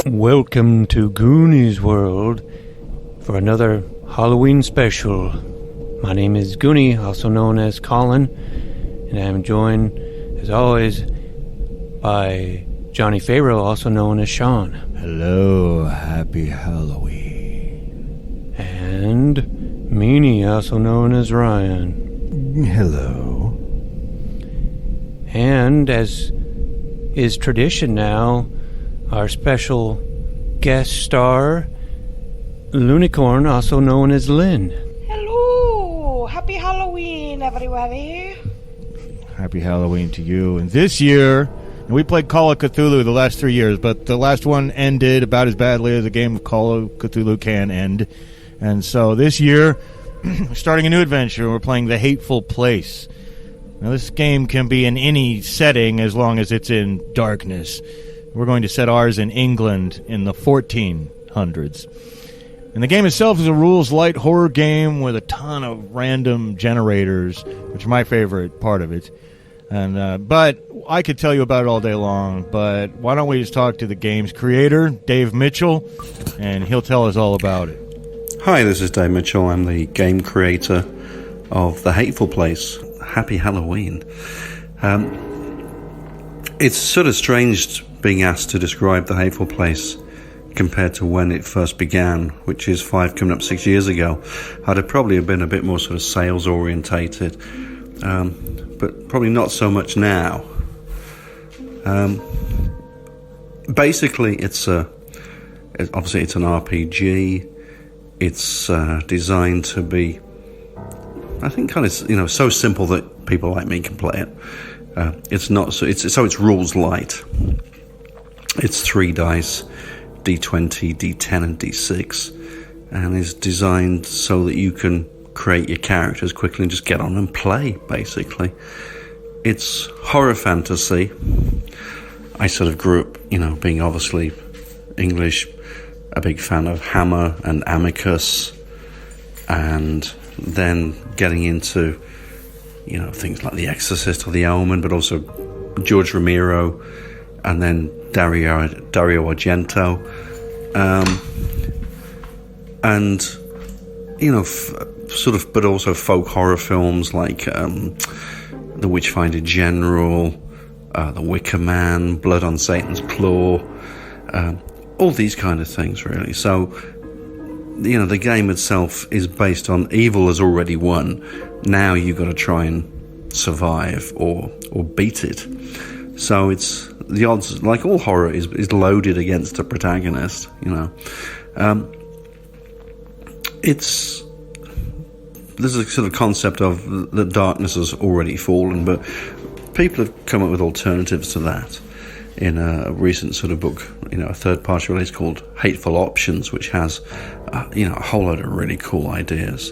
Welcome to Goonies World for another Halloween special. My name is Goonie, also known as Colin, and I'm joined, as always, by Johnny Farrow, also known as Sean. Hello, happy Halloween. And Meanie, also known as Ryan. Hello. And, as is tradition now, our special guest star, Lunicorn, also known as Lynn. Hello! Happy Halloween, everybody! Happy Halloween to you. And this year, and we played Call of Cthulhu the last 3 years, but the last one ended about as badly as a game of Call of Cthulhu can end. And so this year, we're starting a new adventure. We're playing The Hateful Place. Now, this game can be in any setting as long as it's in darkness. We're going to set ours in England in the 1400s. And the game itself is a rules-light horror game with a ton of random generators, which is my favorite part of it. And but I could tell you about it all day long, but why don't we just talk to the game's creator, Dave Mitchell, and he'll tell us all about it. Hi, this is Dave Mitchell. I'm the game creator of The Hateful Place. Happy Halloween. It's sort of strange being asked to describe The Hateful Place compared to when it first began, which is 5 coming up 6 years ago. I'd have probably been a bit more sort of sales orientated, but probably not so much now. Basically, obviously it's an RPG. It's designed to be, I think, kind of so simple that people like me can play it. It's not so. It's rules light. It's 3 dice, D20, D10, and D6, and is designed so that you can create your characters quickly and just get on and play, basically. It's horror fantasy. I sort of grew up, being obviously English, a big fan of Hammer and Amicus, and then getting into, things like The Exorcist or The Omen, but also George Romero, and then Dario Argento, and but also folk horror films like The Witchfinder General, The Wicker Man, Blood on Satan's Claw, all these kind of things, really. So, the game itself is based on evil has already won. Now you've got to try and survive or beat it. So it's the odds, like all horror, is loaded against a protagonist. There's a sort of concept of the darkness has already fallen, but people have come up with alternatives to that in a recent sort of book, a third-party release called Hateful Options, which has, a whole load of really cool ideas.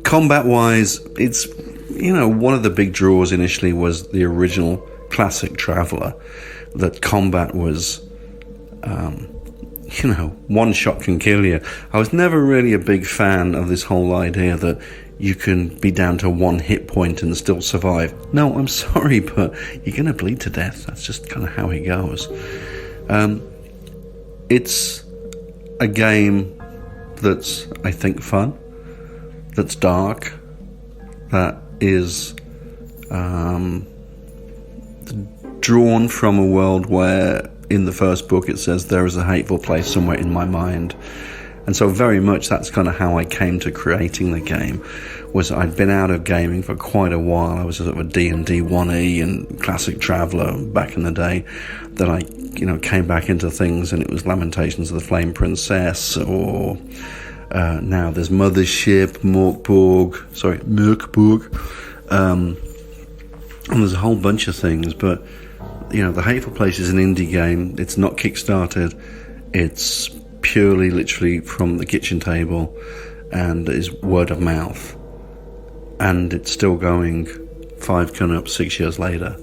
Combat-wise, it's, one of the big draws initially was the original classic Traveller, that combat was, one shot can kill you. I was never really a big fan of this whole idea that you can be down to 1 hit point and still survive. No, I'm sorry, but you're going to bleed to death. That's just kind of how it goes. It's a game that's, I think, fun, that's dark, that is drawn from a world where in the first book it says there is a hateful place somewhere in my mind. And so very much that's kind of how I came to creating the game, was I'd been out of gaming for quite a while. I was sort of a D&D 1E and classic Traveller back in the day. Then I, came back into things, and it was Lamentations of the Flame Princess, or now there's Mothership, Merkborg, And there's a whole bunch of things, but the Hateful Place is an indie game. It's not kickstarted. It's purely, literally from the kitchen table, and is word of mouth. And it's still going 5 coming up 6 years later.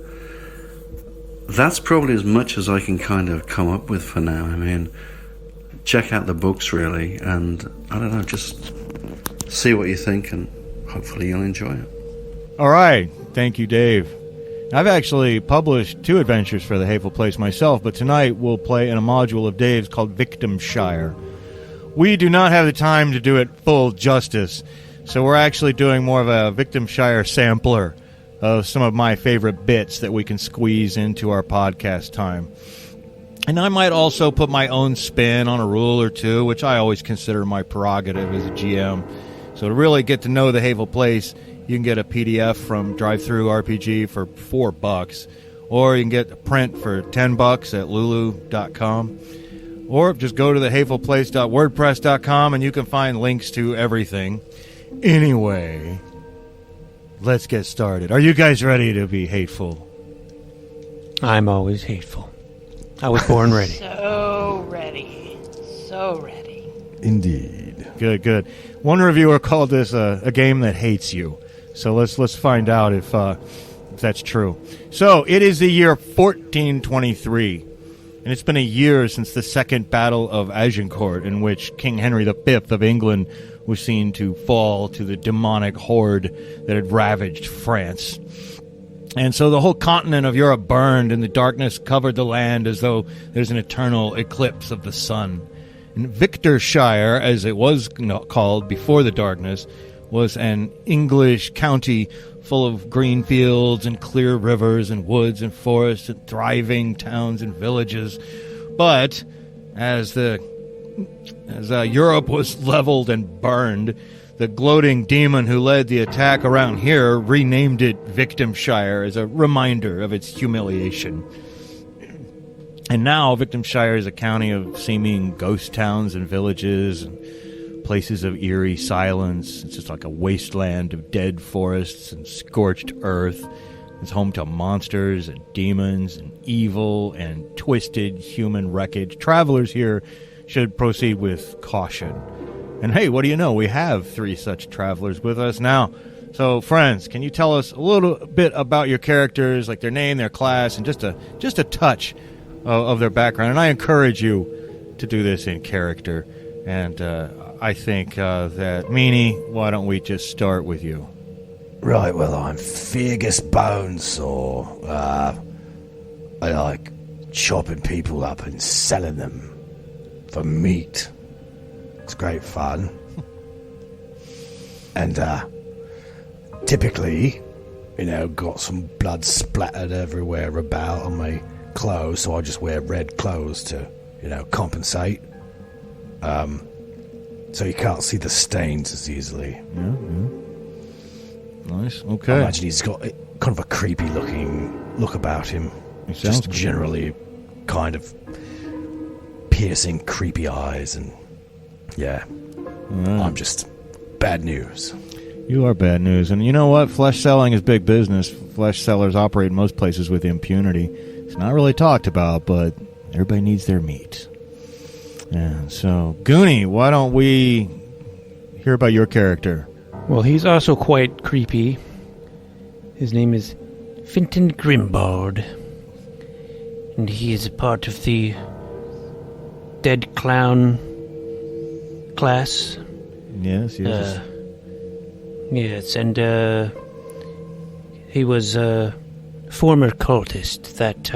That's probably as much as I can kind of come up with for now. I mean, check out the books, really, and I don't know, just see what you think, and hopefully you'll enjoy it. All right. Thank you, Dave. I've actually published 2 adventures for the Hateful Place myself, but tonight we'll play in a module of Dave's called Victimshire. We do not have the time to do it full justice, so we're actually doing more of a Victimshire sampler of some of my favorite bits that we can squeeze into our podcast time. And I might also put my own spin on a rule or two, which I always consider my prerogative as a GM. So to really get to know the Hateful Place, you can get a PDF from Drive-Thru RPG for $4, or you can get a print for $10 at lulu.com, or just go to the hatefulplace.wordpress.com and you can find links to everything. Anyway, let's get started. Are you guys ready to be hateful? I'm always hateful. I was born ready. So ready. So ready. Indeed. Good, good. One reviewer called this a game that hates you. So let's find out if that's true. So it is the year 1423, and it's been a year since the Second Battle of Agincourt, in which King Henry V of England was seen to fall to the demonic horde that had ravaged France. And so the whole continent of Europe burned, and the darkness covered the land as though there's an eternal eclipse of the sun. And Victimshire, as it was called before the darkness, was an English county full of green fields and clear rivers and woods and forests and thriving towns and villages. But as Europe was leveled and burned, the gloating demon who led the attack around here renamed it Victimshire as a reminder of its humiliation. And now Victimshire is a county of seeming ghost towns and villages and places of eerie silence. It's just like a wasteland of dead forests and scorched earth. It's home to monsters and demons and evil and twisted human wreckage. Travelers here should proceed with caution. And hey, what do you know? We have 3 such travelers with us now. So, friends, can you tell us a little bit about your characters, like their name, their class, and just a touch of their background? And I encourage you to do this in character. And I think that, Meanie, why don't we just start with you? Right, well, I'm Feargus Bonesaw. I like chopping people up and selling them for meat. It's great fun. And typically, got some blood splattered everywhere about on my clothes, so I just wear red clothes to, compensate. So you can't see the stains as easily. Yeah. Nice, okay. I imagine he's got kind of a creepy look about him. He sounds just generally kind of piercing, creepy eyes, and yeah. I'm just bad news. You are bad news. And you know what? Flesh selling is big business. Flesh sellers operate in most places with impunity. It's not really talked about, but everybody needs their meat. And so, Goonie, why don't we hear about your character? Well, he's also quite creepy. His name is Fenton Grymbauld, and he is a part of the Dead Clown class. Yes. Yes, and he was a former cultist that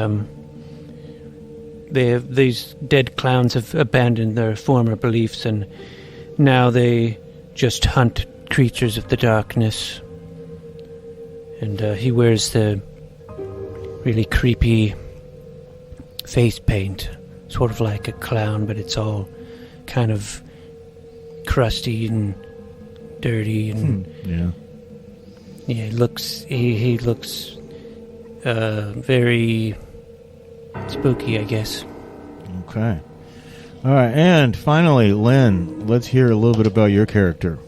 these dead clowns have abandoned their former beliefs, and now they just hunt creatures of the darkness. And he wears the really creepy face paint, sort of like a clown, but it's all kind of crusty and dirty, and he looks very spooky, I guess. Okay. All right, and finally, Lynn, let's hear a little bit about your character.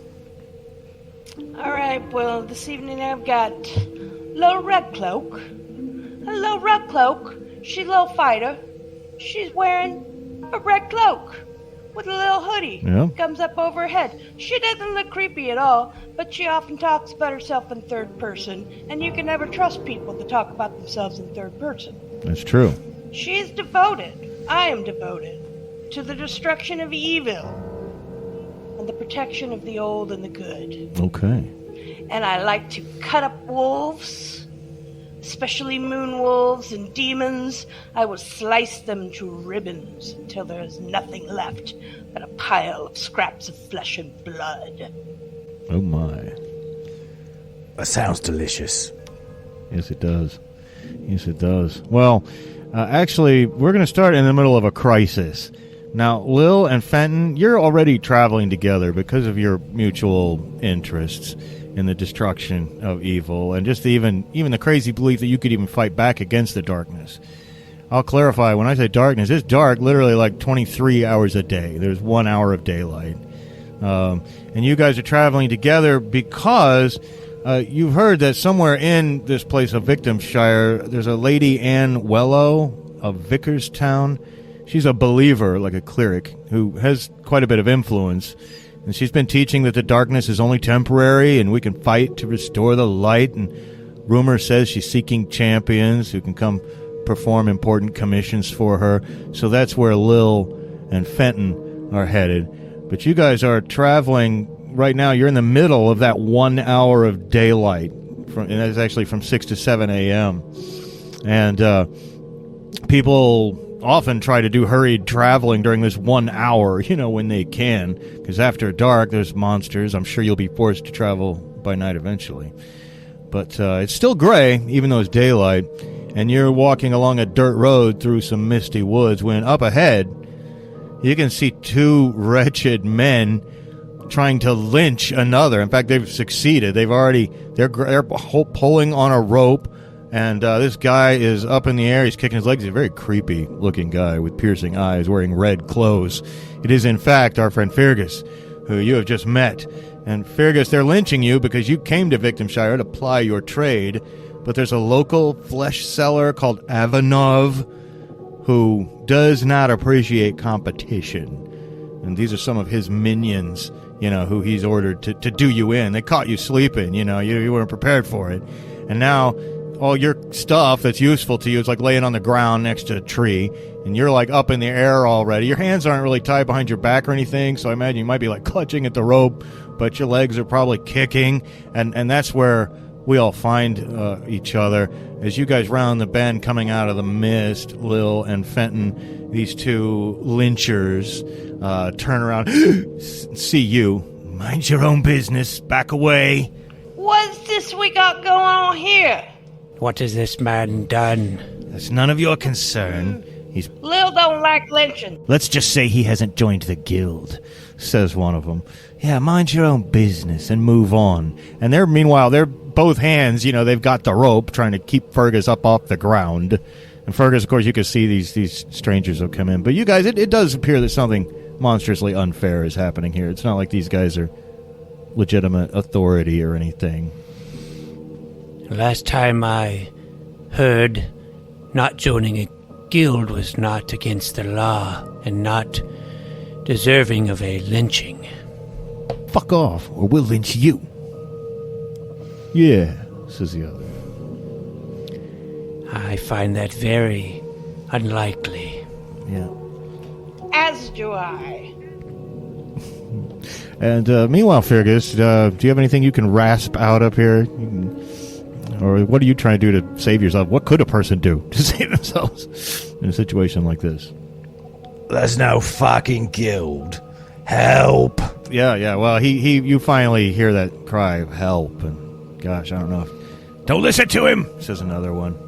Alright, well, this evening I've got Lill Redcloak. And Lill Redcloak, she's a little fighter. She's wearing a red cloak with a little hoodie. Yeah. Comes up over her head. She doesn't look creepy at all, but she often talks about herself in third person, and you can never trust people to talk about themselves in third person. That's true. She's devoted, I am devoted, to the destruction of evil and the protection of the old and the good. Okay. And I like to cut up wolves, especially moon wolves and demons. I will slice them to ribbons until there is nothing left but a pile of scraps of flesh and blood. Oh, my. That sounds delicious. Yes, it does. Yes, it does. Well, actually, we're going to start in the middle of a crisis. Now, Lill and Fenton, you're already traveling together because of your mutual interests in the destruction of evil, and just even the crazy belief that you could even fight back against the darkness. I'll clarify, when I say darkness, it's dark literally like 23 hours a day. There's 1 hour of daylight. And you guys are traveling together because you've heard that somewhere in this place of Victimshire, there's a lady, Anne Wellow of Vickerstown. She's a believer, like a cleric, who has quite a bit of influence. And she's been teaching that the darkness is only temporary and we can fight to restore the light. And rumor says she's seeking champions who can come perform important commissions for her. So that's where Lill and Fenton are headed. But you guys are traveling right now. You're in the middle of that 1 hour of daylight. And that's actually from 6 to 7 a.m. And people often try to do hurried traveling during this 1 hour, when they can, because after dark there's monsters. I'm sure you'll be forced to travel by night eventually. But it's still gray, even though it's daylight, and you're walking along a dirt road through some misty woods when up ahead you can see two wretched men trying to lynch another. In fact, they've succeeded. They're pulling on a rope. And this guy is up in the air. He's kicking his legs. He's a very creepy-looking guy with piercing eyes, wearing red clothes. It is, in fact, our friend Feargus, who you have just met. And Feargus, they're lynching you because you came to Victimshire to ply your trade. But there's a local flesh seller called Avanov who does not appreciate competition. And these are some of his minions, who he's ordered to do you in. They caught you sleeping, you weren't prepared for it. And now all your stuff that's useful to you is like laying on the ground next to a tree, and you're like up in the air already. Your hands aren't really tied behind your back or anything, so I imagine you might be like clutching at the rope, but your legs are probably kicking, and that's where we all find each other as you guys round the bend coming out of the mist. Lill and Fenton, these two lynchers, turn around, see you. Mind your own business, back away. What's this we got going on here? What has this man done? That's none of your concern. Lill don't like lynching. Let's just say he hasn't joined the guild, says one of them. Yeah, mind your own business and move on. And meanwhile, they're both hands, they've got the rope trying to keep Feargus up off the ground. And Feargus, of course, you can see these strangers have come in. But you guys, it does appear that something monstrously unfair is happening here. It's not like these guys are legitimate authority or anything. Last time I heard, not joining a guild was not against the law and not deserving of a lynching. Fuck off, or we'll lynch you. Yeah, says the other. I find that very unlikely. Yeah. As do I. And meanwhile, Feargus, do you have anything you can rasp out up here? Or what are you trying to do to save yourself? What could a person do to save themselves in a situation like this? There's no fucking guild. Help. Yeah. Well, you finally hear that cry of help, and gosh, I don't know. Don't listen to him, says another one.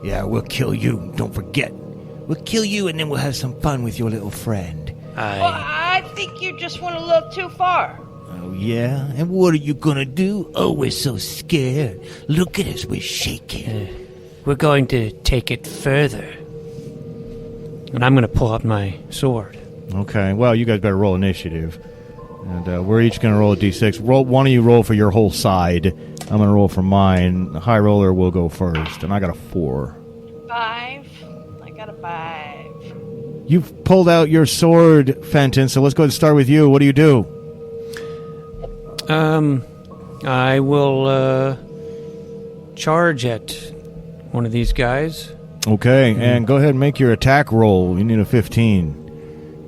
Yeah, we'll kill you. Don't forget. We'll kill you, and then we'll have some fun with your little friend. Well, I think you just went a little too far. Oh, yeah? And what are you gonna do? Oh, we're so scared. Look at us, we're shaking. We're going to take it further. And I'm going to pull out my sword. Okay, well, you guys better roll initiative. And we're each going to roll a d6. One of you roll for your whole side, I'm going to roll for mine. The high roller will go first, and I got a 4. 5. I got a 5. You've pulled out your sword, Fenton, so let's go ahead and start with you. What do you do? I will charge at one of these guys. Okay, and go ahead and make your attack roll. You need a 15.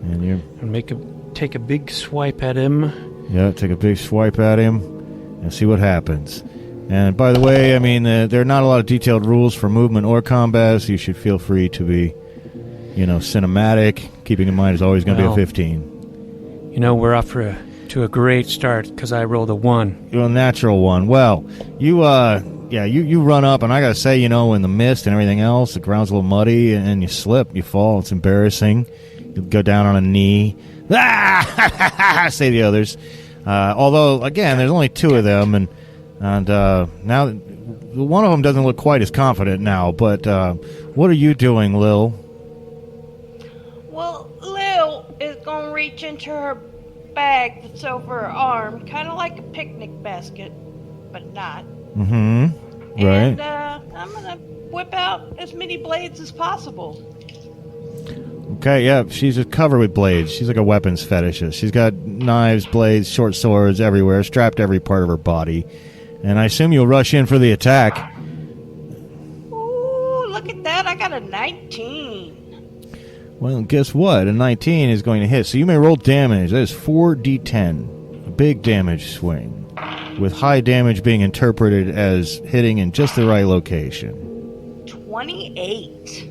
And you Take a big swipe at him. Yeah, take a big swipe at him and see what happens. And by the way, I mean, there are not a lot of detailed rules for movement or combat, so you should feel free to be, cinematic. Keeping in mind it's always going to be a 15. We're off to a great start because I rolled a 1. You're a natural one. Well, you run up, and I got to say, in the mist and everything else, the ground's a little muddy, and you slip, you fall. It's embarrassing. You go down on a knee. Say the others. Although, again, there's only 2 of them, and now one of them doesn't look quite as confident now. But what are you doing, Lill? Well, Lill is going to reach into her bag that's over her arm, kind of like a picnic basket, but not. Mm-hmm. Right. And I'm going to whip out as many blades as possible. Okay, yeah, she's just covered with blades. She's like a weapons fetishist. She's got knives, blades, short swords everywhere, strapped to every part of her body. And I assume you'll rush in for the attack. Ooh, look at that. I got a 19. Well, guess what? A 19 is going to hit. So you may roll damage. That is 4d10. A big damage swing. With high damage being interpreted as hitting in just the right location. 28.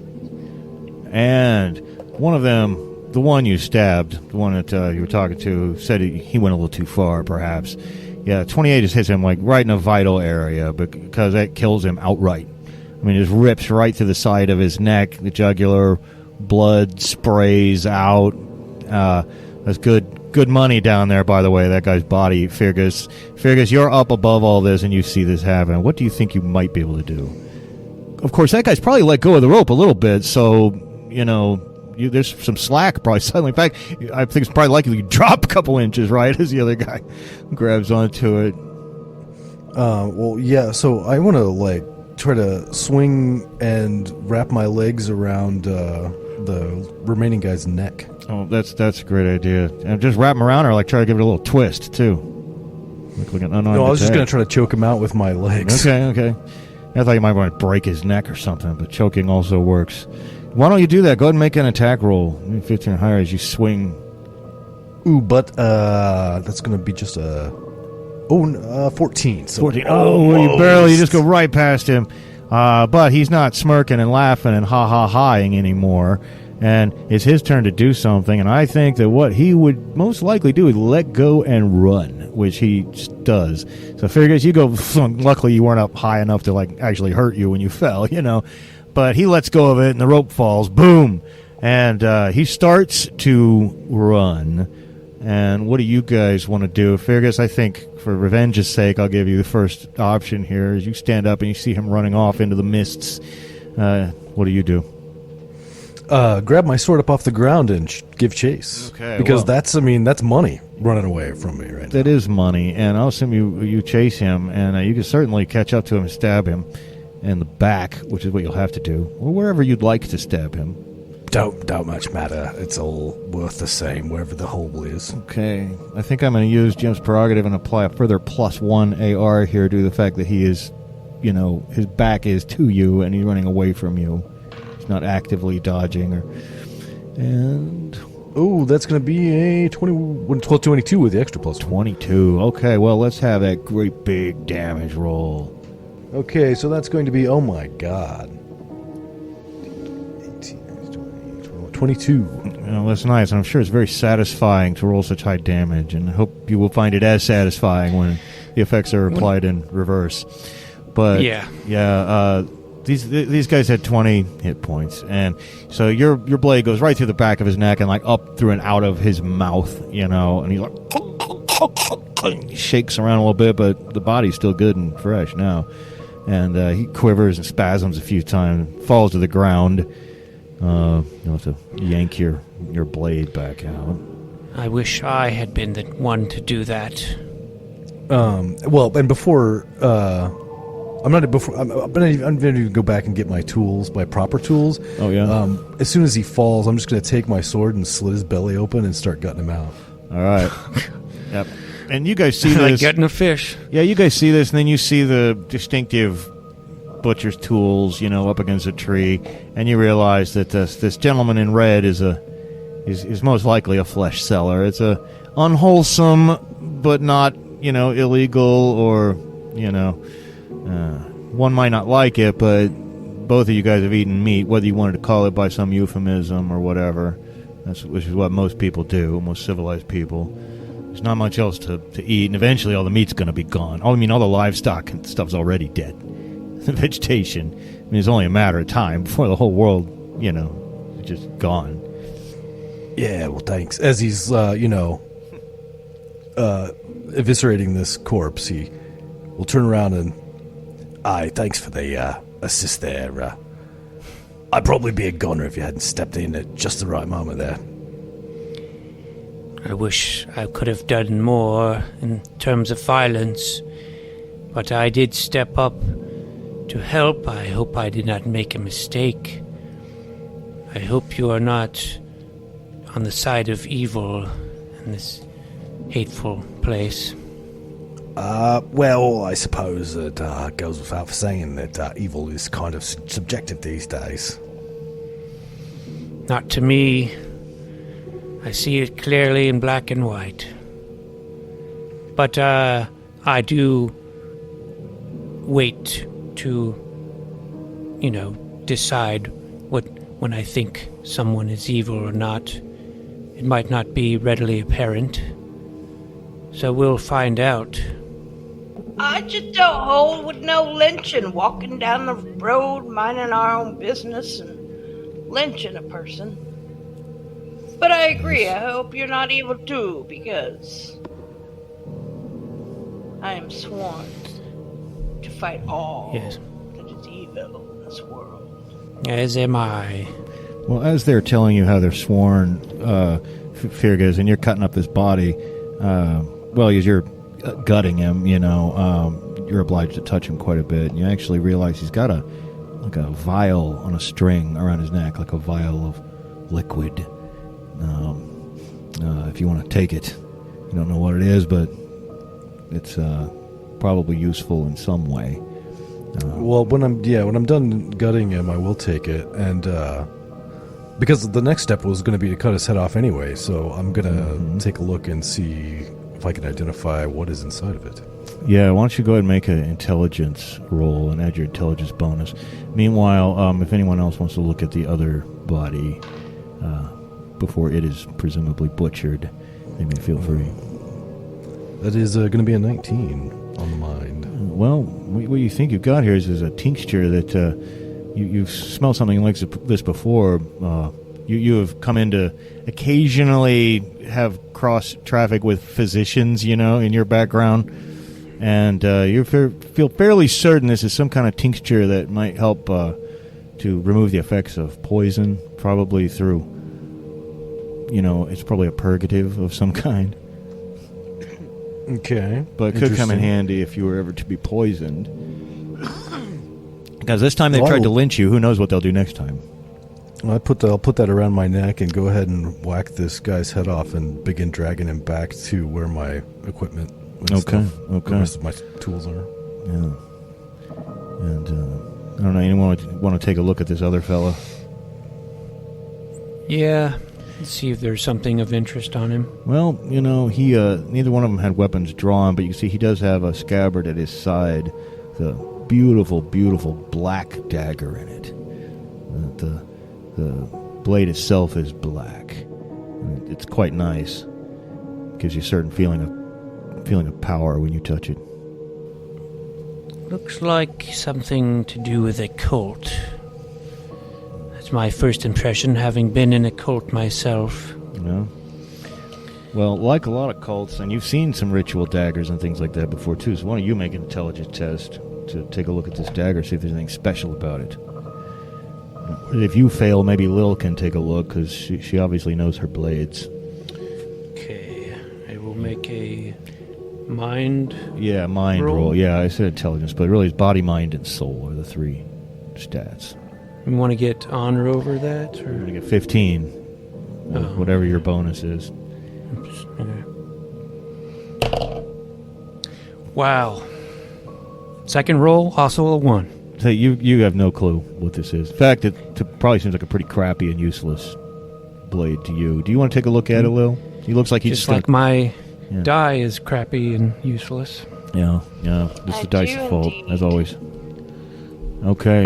And one of them, the one you stabbed, the one that you were talking to, said he went a little too far, perhaps. Yeah, 28 just hits him like right in a vital area because that kills him outright. I mean, it just rips right through the side of his neck, the jugular, blood sprays out. That's good money down there, by the way, that guy's body, Feargus. Feargus, you're up above all this and you see this happen. What do you think you might be able to do? Of course, that guy's probably let go of the rope a little bit, so, there's some slack probably suddenly. In fact, I think it's probably likely you drop a couple inches, right, as the other guy grabs onto it. Well, yeah, so I want to, try to swing and wrap my legs around the remaining guy's neck. Oh, that's a great idea. And just wrap him around or, try to give it a little twist, too. Like an unarmed No, I was just attack. going to try to choke him out with my legs. Okay. I thought you might want to break his neck or something, but choking also works. Why don't you do that? Go ahead and make an attack roll. 15 or higher as you swing. Ooh, but that's going to be just 14. So 14. You just go right past him. But he's not smirking and laughing and ha-ha-haing anymore. And it's his turn to do something, and I think that what he would most likely do is let go and run, which he does. So Feargus, you go. Luckily, you weren't up high enough to actually hurt you when you fell, But he lets go of it, and the rope falls. Boom, and he starts to run. And what do you guys want to do, Feargus? I think for revenge's sake, I'll give you the first option here. As you stand up and you see him running off into the mists, what do you do? Grab my sword up off the ground and give chase. Okay, because that's money running away from me right now. That is money, and I'll assume you chase him, and you can certainly catch up to him and stab him in the back, which is what you'll have to do, or wherever you'd like to stab him. Don't much matter. It's all worth the same, wherever the hole is. Okay. I think I'm going to use Jim's prerogative and apply a further +1 AR here due to the fact that he is, his back is to you, and he's running away from you. Not actively dodging that's going to be a 22 with the extra +1. 22. Okay, well, let's have that great big damage roll. Okay, so that's going to be, oh my god, 18, 20, 22. That's nice, and I'm sure it's very satisfying to roll such high damage, and I hope you will find it as satisfying when the effects are applied in reverse. But These guys had 20 hit points, and so your blade goes right through the back of his neck and up through and out of his mouth, and he's he shakes around a little bit, but the body's still good and fresh now, and he quivers and spasms a few times, falls to the ground. You'll have to yank your blade back out. I wish I had been the one to do that. Well, and before I'm going to even go back and get my tools, my proper tools. Oh yeah. As soon as he falls, I'm just going to take my sword and slit his belly open and start gutting him out. All right. Yep. And you guys see Like this. getting a fish. Yeah, you guys see this, and then you see the distinctive butcher's tools, up against a tree, and you realize that this gentleman in red is most likely a flesh seller. It's a unwholesome, but not illegal, or one might not like it, but both of you guys have eaten meat, whether you wanted to call it by some euphemism or whatever. Which is what most people do, most civilized people. There's not much else to eat, and eventually all the meat's going to be gone. All the livestock and stuff's already dead. The vegetation, it's only a matter of time before the whole world, is just gone. Yeah, well, thanks. As he's, eviscerating this corpse, he will turn around and, thanks for the assist there. I'd probably be a goner if you hadn't stepped in at just the right moment there. I wish I could have done more in terms of violence, but I did step up to help. I hope I did not make a mistake. I hope you are not on the side of evil in this hateful place. Well, I suppose it goes without saying that evil is kind of subjective these days. Not to me. I see it clearly in black and white. But I do wait to, decide when I think someone is evil or not. It might not be readily apparent. So we'll find out. I just don't hold with no lynching, walking down the road, minding our own business, and lynching a person. But I agree, I hope you're not evil too, because I am sworn to fight all Yes. that is evil in this world. As am I. Well, as they're telling you how they're sworn, Feargus, and you're cutting up this body, as you're gutting him, you're obliged to touch him quite a bit, and you actually realize he's got a vial on a string around his neck, like a vial of liquid. If you want to take it, you don't know what it is, but it's probably useful in some way. Well, when I'm done gutting him, I will take it, and because the next step was going to be to cut his head off anyway, so I'm going to take a look and see if I can identify what is inside of it. Yeah, why don't you go ahead and make an intelligence roll and add your intelligence bonus. Meanwhile, if anyone else wants to look at the other body before it is presumably butchered, they may feel free. That is going to be a 19 on the mind. Well, what you think you've got here is a tincture that you've smelled something like this before. You have come in to occasionally have cross traffic with physicians, in your background, and you feel fairly certain this is some kind of tincture that might help to remove the effects of poison, probably through, it's probably a purgative of some kind. Okay. But it could come in handy if you were ever to be poisoned. Because this time they tried to lynch you, who knows what they'll do next time. I'll put that around my neck and go ahead and whack this guy's head off and begin dragging him back to where my equipment Okay. the rest of my tools are. Yeah. And, I don't know, anyone want to take a look at this other fella? Yeah. Let's see if there's something of interest on him. Well, he neither one of them had weapons drawn, but you can see he does have a scabbard at his side, the beautiful, beautiful black dagger in it. The blade itself is black. It's quite nice. Gives you a certain feeling of power when you touch it. Looks like something to do with a cult. That's my first impression, having been in a cult myself. Well, like a lot of cults, and you've seen some ritual daggers and things like that before too, so why don't you make an intelligence test to take a look at this dagger, see if there's anything special about it. If you fail, maybe Lill can take a look, because she obviously knows her blades. Okay, I will make a Mind. Yeah, mind roll. Yeah, I said intelligence, but really it's body, mind, and soul are the 3 stats. You want to get honor over that? Or? You're going to get 15, whatever your bonus is. Okay. Wow. Second roll, also a 1. So you have no clue what this is. In fact, it probably seems like a pretty crappy and useless blade to you. Do you want to take a look at it, Lill? He looks like he's just like my die is crappy and useless. Yeah. This is the dice's fault, as always. Okay.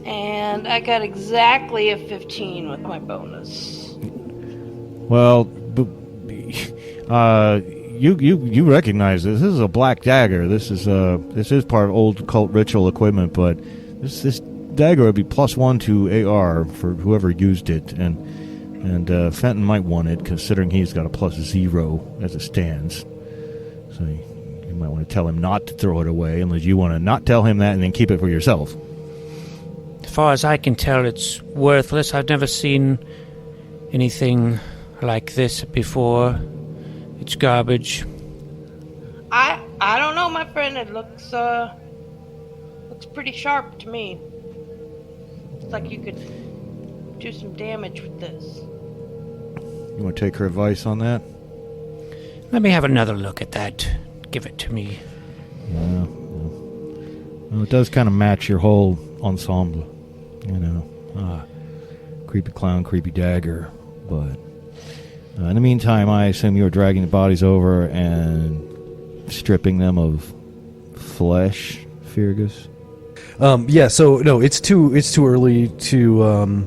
And I got exactly a 15 with my bonus. Well, you recognize this. This is a black dagger. This is part of old cult ritual equipment, but this dagger would be +1 to AR for whoever used it, and Fenton might want it, considering he's got a +0 as it stands. So you might want to tell him not to throw it away, unless you want to not tell him that and then keep it for yourself. As far as I can tell, it's worthless. I've never seen anything like this before. It's garbage. I don't know, my friend. It looks pretty sharp to me. It's like you could do some damage with this. You want to take her advice on that? Let me have another look at that. Give it to me. Yeah. Well, it does kind of match your whole ensemble. Creepy clown, creepy dagger. But in the meantime, I assume you were dragging the bodies over and stripping them of flesh, Feargus? Yeah, so no, it's too early to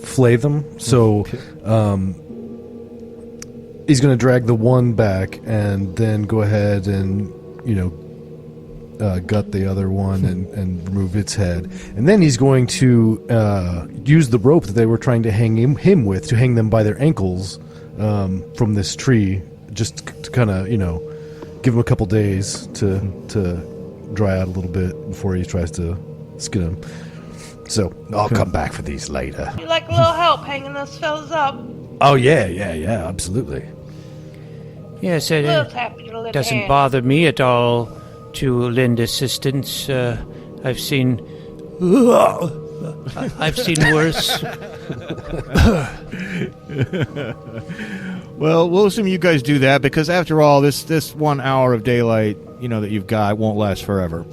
flay them. So he's going to drag the one back and then go ahead and gut the other one and remove its head, and then he's going to use the rope that they were trying to hang him with to hang them by their ankles from this tree, just to kind of give him a couple days to dry out a little bit before he tries to skin him. So I'll come back for these later. You like a little help hanging those fellas up? Oh yeah, absolutely. Yes, it Lil's happy to lend a doesn't hand. bother me at all to lend assistance. I've seen worse. Well, we'll assume you guys do that, because after all, this 1 hour of daylight, that you've got won't last forever.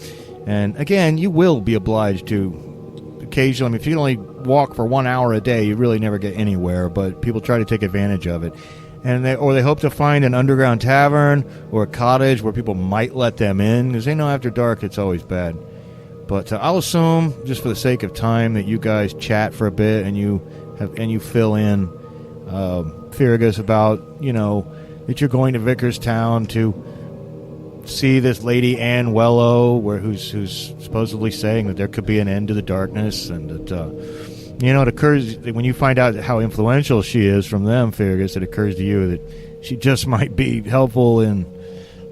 And again, you will be obliged to occasionally. I mean, if you can only walk for 1 hour a day, you really never get anywhere. But people try to take advantage of it, and they hope to find an underground tavern or a cottage where people might let them in, because they know after dark it's always bad. But I'll assume, just for the sake of time, that you guys chat for a bit and you fill in Feargus about that you're going to Vicarstown to see this lady Anne Wellow, who's supposedly saying that there could be an end to the darkness, and that it occurs when you find out how influential she is from them, Feargus, it occurs to you that she just might be helpful in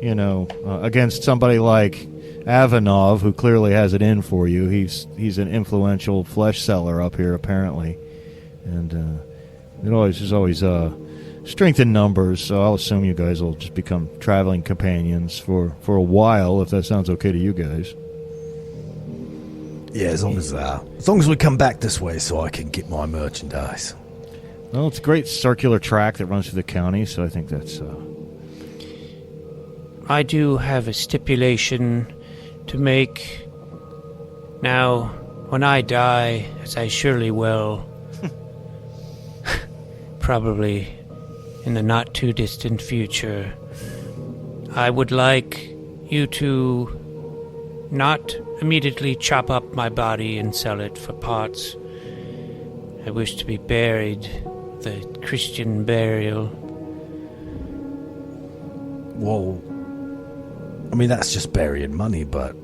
against somebody like Avanov, who clearly has it in for you. He's an influential flesh seller up here, apparently, and there's always strength in numbers. So I'll assume you guys will just become traveling companions for a while, if that sounds okay to you guys. Yeah, as long as we come back this way, so I can get my merchandise. Well, it's a great circular track that runs through the county, so I think that's. I do have a stipulation to make. Now, when I die, as I surely will, probably in the not-too-distant future, I would like you to not immediately chop up my body and sell it for parts. I wish to be buried the Christian burial. Well, I mean, that's just burying money, but,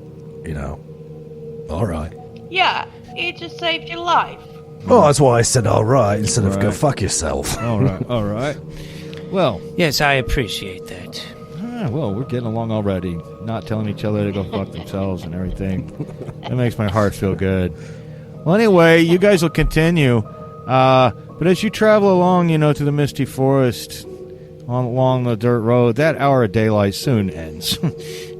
all right. Yeah, it just saved your life. Oh, that's why I said all right instead of go fuck yourself. All right. Well. Yes, I appreciate that. Well, we're getting along already. Not telling each other to go fuck themselves and everything. That makes my heart feel good. Well, anyway, you guys will continue. But as you travel along, to the Misty Forest, along the dirt road. That hour of daylight soon ends,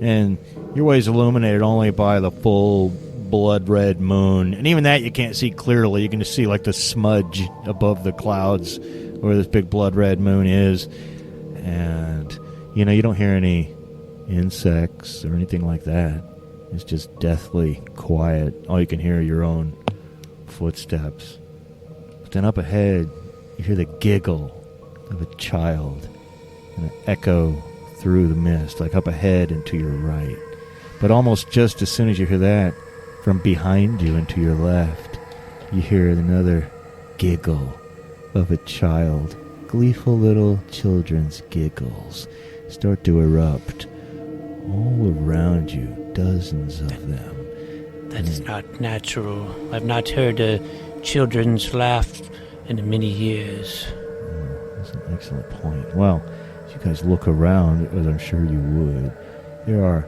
and your way is illuminated only by the full blood-red moon. And even that you can't see clearly. You can just see like the smudge above the clouds where this big blood-red moon is. And, you know, you don't hear any insects or anything like that. It's just deathly quiet. All you can hear are your own footsteps. But then up ahead, you hear the giggle of a child and an echo through the mist, like up ahead and to your right. But almost just as soon as you hear that, from behind you and to your left, you hear another giggle of a child. Gleeful little children's giggles start to erupt all around you, dozens of them. That is not natural. I've not heard a children's laugh in many years. That's an excellent point. Well, as you guys look around, as I'm sure you would, there are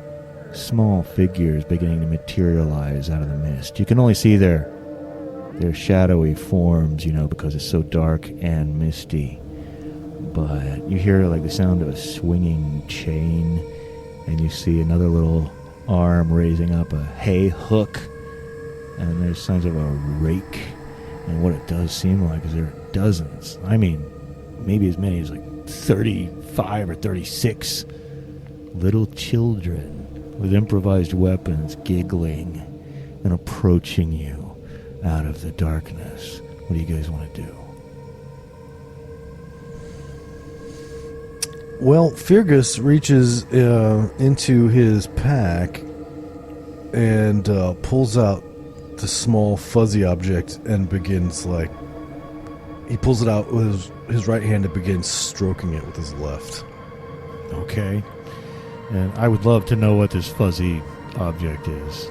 small figures beginning to materialize out of the mist. You can only see their shadowy forms, you know, because it's so dark and misty. But you hear like the sound of a swinging chain, and you see another little arm raising up a hay hook, and there's signs of a rake. And what it does seem like is there are dozens, I mean, maybe as many as like 35 or 36 little children with improvised weapons giggling and approaching you out of the darkness. What do you guys want to do? Well, Feargus reaches into his pack and pulls out the small fuzzy object and begins, like, he pulls it out with his right hand and begins stroking it with his left. Okay. And I would love to know what this fuzzy object is.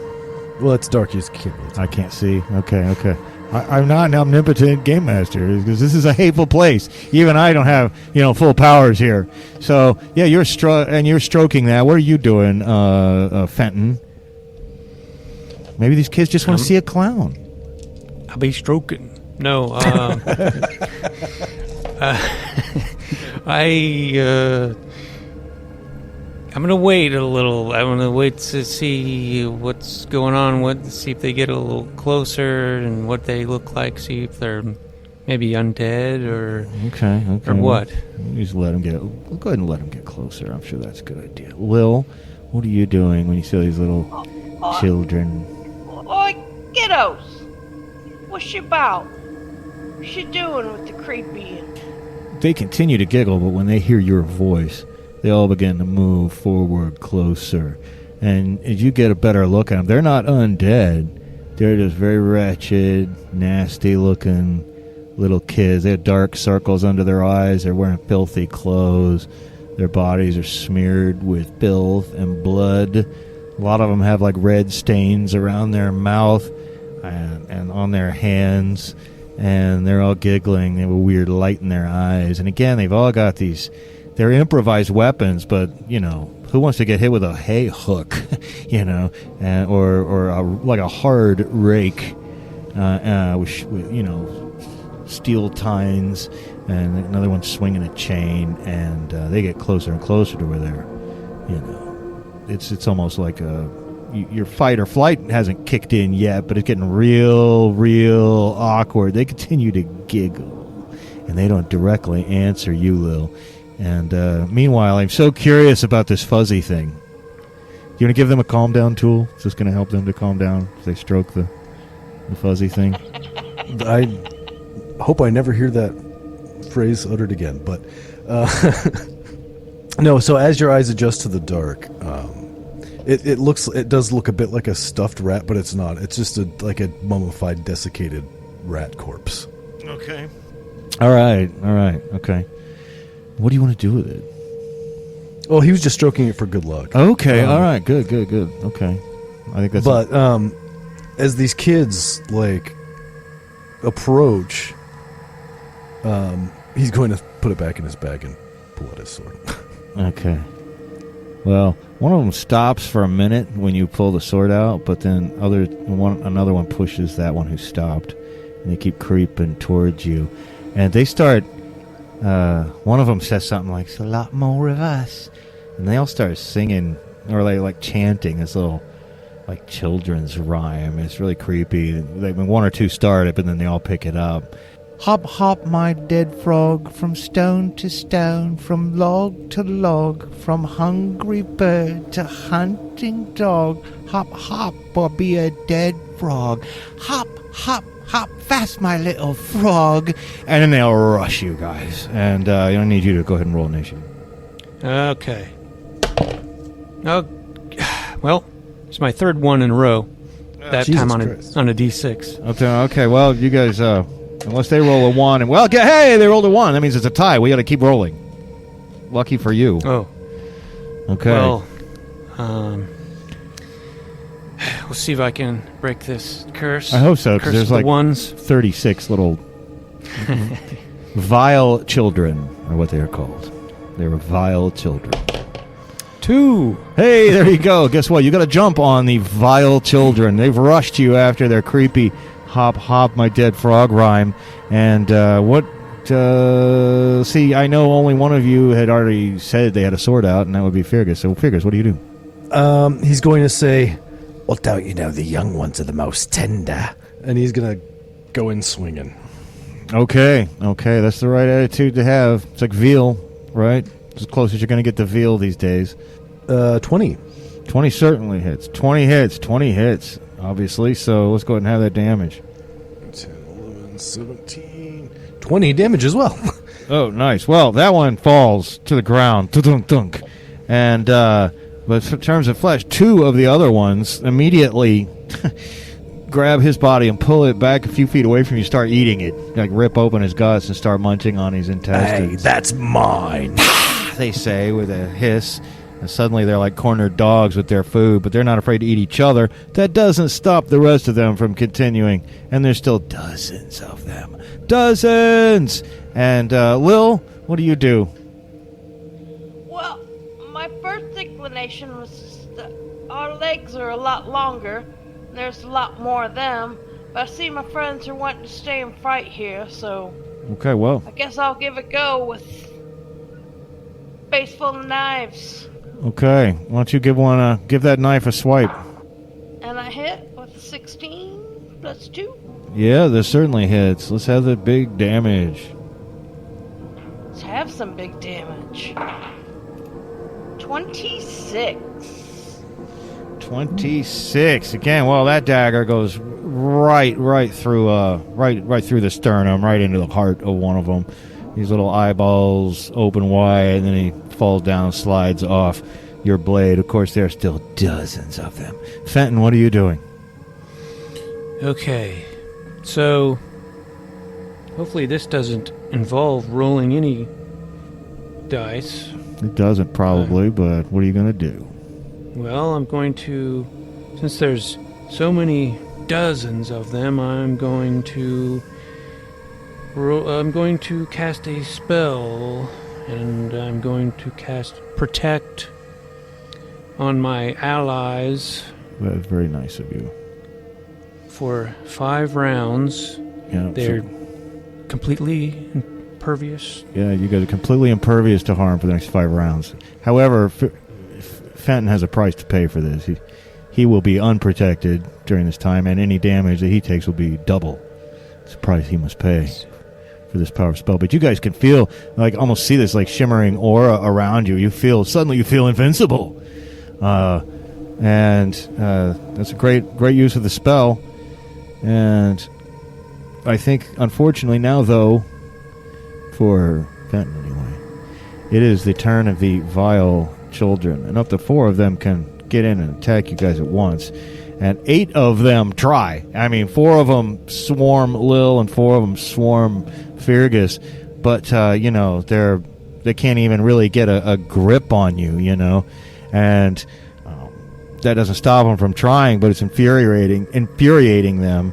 Well, it's dark. You can't really tell. I can't see. Okay. I'm not an omnipotent game master because this is a hateful place. Even I don't have, full powers here. So, yeah, you're stroking that. What are you doing, Fenton? Maybe these kids just want to see a clown. I'll be stroking. No, I'm gonna wait a little. I'm gonna wait to see what's going on. See if they get a little closer and what they look like. See if they're maybe undead or okay. or what. Just let them get. We'll go ahead and let them get closer. I'm sure that's a good idea. Lill, what are you doing when you see these little children? Oi, kiddos! What's you about? What's you doing with the creepy? They continue to giggle, but when they hear your voice, they all begin to move forward closer. And as you get a better look at them, they're not undead. They're just very wretched, nasty-looking little kids. They have dark circles under their eyes. They're wearing filthy clothes. Their bodies are smeared with filth and blood. A lot of them have like red stains around their mouth and on their hands. And they're all giggling. They have a weird light in their eyes. And again, they've all got these... They're improvised weapons, but, who wants to get hit with a hay hook, or like a hard rake with steel tines, and another one swinging a chain, and they get closer and closer to where they're, it's almost like your fight or flight hasn't kicked in yet, but it's getting real awkward. They continue to giggle, and they don't directly answer you, Lill. And meanwhile, I'm so curious about this fuzzy thing. Do you want to give them a calm down tool? Is this going to help them to calm down if they stroke the fuzzy thing? I hope I never hear that phrase uttered again. But no. So as your eyes adjust to the dark, it does look a bit like a stuffed rat, but it's not. It's just like a mummified, desiccated rat corpse. Okay. All right. Okay. What do you want to do with it? Well, he was just stroking it for good luck. Okay, all right, good. Okay, I think that's. But as these kids approach, he's going to put it back in his bag and pull out his sword. Okay. Well, one of them stops for a minute when you pull the sword out, but then another one pushes that one who stopped, and they keep creeping towards you, and they start one of them says something like, "It's a lot more of us," and they all start singing or like chanting this little like children's rhyme. It's really creepy. One or two start it, but then they all pick it up. Hop, hop, my dead frog, from stone to stone, from log to log, from hungry bird to hunting dog. Hop, hop, or be a dead frog. Hop, hop, hop, fast, my little frog. And then they'll rush you guys. And I need you to go ahead and roll initiative. Okay. Oh, well, it's my third one in a row. That Jesus time Christ. on a D6. Okay, well, you guys, unless they roll a 1, and hey, they rolled a 1. That means it's a tie. We got to keep rolling. Lucky for you. Oh. Okay. Well, we'll see if I can break this curse. I hope so, because Curse there's of the like ones. 36 little vile children, are what they are called. They're vile children. 2. Hey, there you go. Guess what? You got to jump on the vile children. They've rushed you after their creepy hop, hop, my dead frog rhyme. And see, I know only one of you had already said they had a sword out, and that would be Feargus. So, Feargus, what do you do? He's going to say, Well, don't you know the young ones are the most tender? and he's going to go in swinging. Okay, that's the right attitude to have. It's like veal, right? It's as close as you're going to get to veal these days. 20. 20 certainly hits. 20 hits, obviously. So let's go ahead and have that damage. 10, 11, 17. 20 damage as well. Oh, nice. Well, that one falls to the ground. Dunk. And, but in terms of flesh, 2 of the other ones immediately grab his body and pull it back a few feet away from you, start eating it. Like rip open his guts and start munching on his Hey, intestines. that's mine. They say with a hiss. And suddenly they're like cornered dogs with their food, but they're not afraid to eat each other. That doesn't stop the rest of them from continuing. And there's still dozens of them. Dozens! And, Lill, what do you do? Well, my first inclination was that our legs are a lot longer, and there's a lot more of them, but I see my friends are wanting to stay and fight here, so Okay, well, I guess I'll give it a go with face full of knives. okay. Why don't you give that knife a swipe? And I hit with a 16 plus 2. Yeah, this certainly hits. Let's have the big damage. Let's have some big damage. 26. 26. Again, well, that dagger goes right through the sternum, right into the heart of one of them. These little eyeballs open wide, and then he falls down and slides off your blade. Of course, there are still dozens of them. Fenton, what are you doing? Okay. So, hopefully this doesn't involve rolling any dice. It doesn't probably, but what are you going to do? Well, I'm going to, since there's so many dozens of them, I'm going to cast a spell, and I'm going to cast Protect on my allies That's very nice of you. for 5 rounds. Yeah, They're completely impervious. yeah, you guys are completely impervious to harm for the next 5 rounds. However, Fenton has a price to pay for this. He will be unprotected during this time, and any damage that he takes will be double. It's a price he must pay for this power spell. But you guys can feel, like, almost see this like shimmering aura around you. Suddenly you feel invincible. And that's a great use of the spell. And I think, unfortunately now, though, for Fenton anyway, it is the turn of the vile children. And up to 4 of them can get in and attack you guys at once. And 8 of them try. I mean, 4 of them swarm Lill and 4 of them swarm Feargus. But, they can't even really get a grip on you, And that doesn't stop them from trying, but it's infuriating them.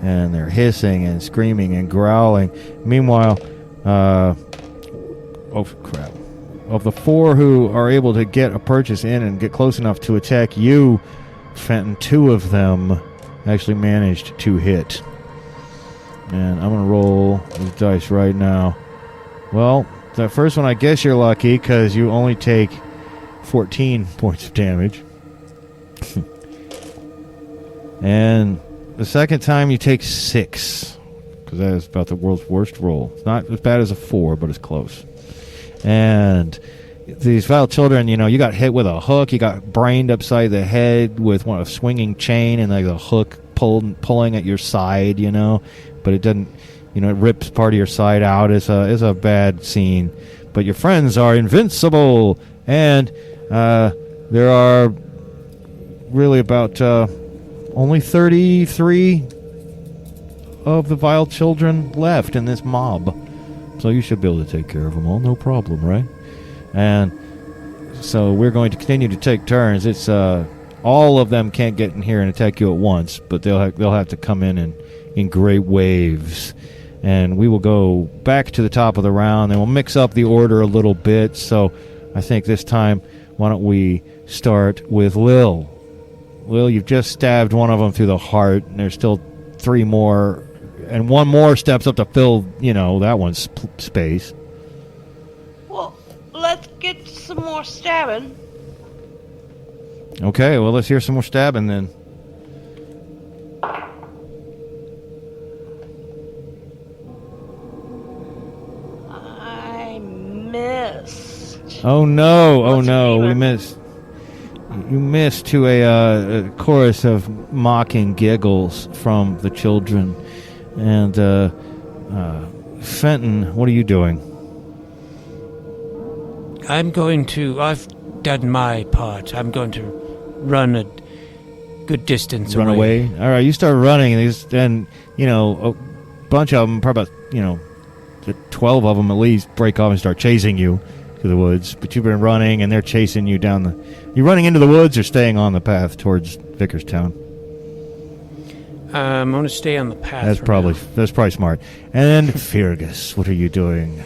And they're hissing and screaming and growling. Meanwhile, oh, crap. Of the 4 who are able to get a purchase in and get close enough to attack you, Fenton, 2 of them actually managed to hit. And I'm going to roll these dice right now. Well, the first one, I guess you're lucky because you only take 14 points of damage. And the second time you take 6, because that is about the world's worst roll. It's not as bad as a 4, but it's close. And these vile children, you got hit with a hook. You got brained upside the head with a swinging chain and like a hook pulling at your side, But it doesn't, it rips part of your side out. It's a bad scene. But your friends are invincible. And there are really about only 33 of the vile children left in this mob. So you should be able to take care of them all, no problem, right? And so we're going to continue to take turns. It's all of them can't get in here and attack you at once, but they'll have to come in great waves. And we will go back to the top of the round, and we'll mix up the order a little bit. So I think this time, why don't we start with Lill? Lill, you've just stabbed one of them through the heart, and there's still 3 more, and 1 more steps up to fill, that one's space. Well, let's get some more stabbing. Okay, well, let's hear some more stabbing then. I missed. Oh no, we missed. You missed to a chorus of mocking giggles from the children. And, Fenton, what are you doing? I've done my part. I'm going to run a good distance away. Run away? All right, you start running, and a bunch of them, probably about 12 of them at least, break off and start chasing you to the woods. But you've been running, and they're chasing you down the... You running into the woods or staying on the path towards Vicarstown? I'm going to stay on the path. That's probably smart. And then Feargus, what are you doing?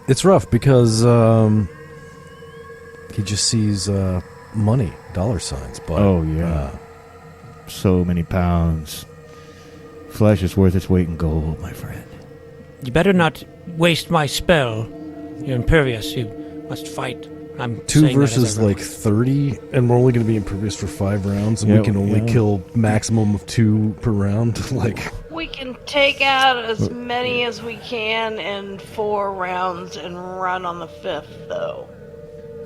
It's rough because he just sees money, dollar signs. But, oh yeah, so many pounds. Flesh is worth its weight in gold, my friend. You better not waste my spell. You're impervious. You must fight. I'm 2 versus 30, and we're only going to be impervious for 5 rounds, and we can only kill maximum of 2 per round. We can take out as many as we can in 4 rounds and run on the 5th, though.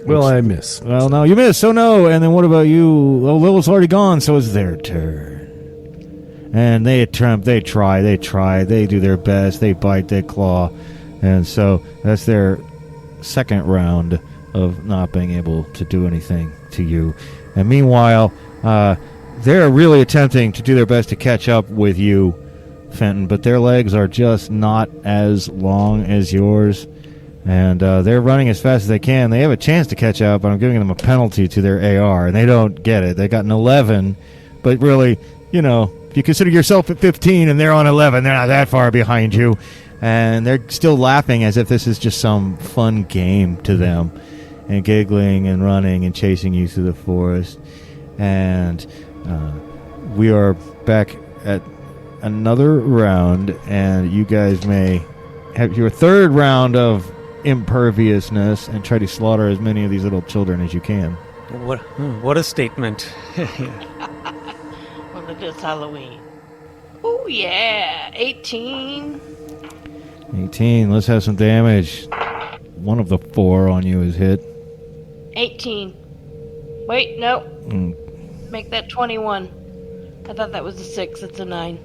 Well, I miss. Well, no, you miss, so no. And then what about you? Well, Lil's already gone, so it's their turn. And they attempt, they try, they do their best, they bite, they claw. And so that's their second round of not being able to do anything to you. And meanwhile, they're really attempting to do their best to catch up with you, Fenton, but their legs are just not as long as yours. And they're running as fast as they can. They have a chance to catch up, but I'm giving them a penalty to their AR, and they don't get it. They got an 11, but really, if you consider yourself at 15 and they're on 11, they're not that far behind you. And they're still laughing as if this is just some fun game to them, and giggling and running and chasing you through the forest. And we are back at another round, and you guys may have your third round of imperviousness and try to slaughter as many of these little children as you can. What a statement. Well, it is Halloween. Oh, yeah. 18. 18. Let's have some damage. One of the 4 on you is hit. 18. Wait, no. Make that 21. I thought that was a 6. It's a 9.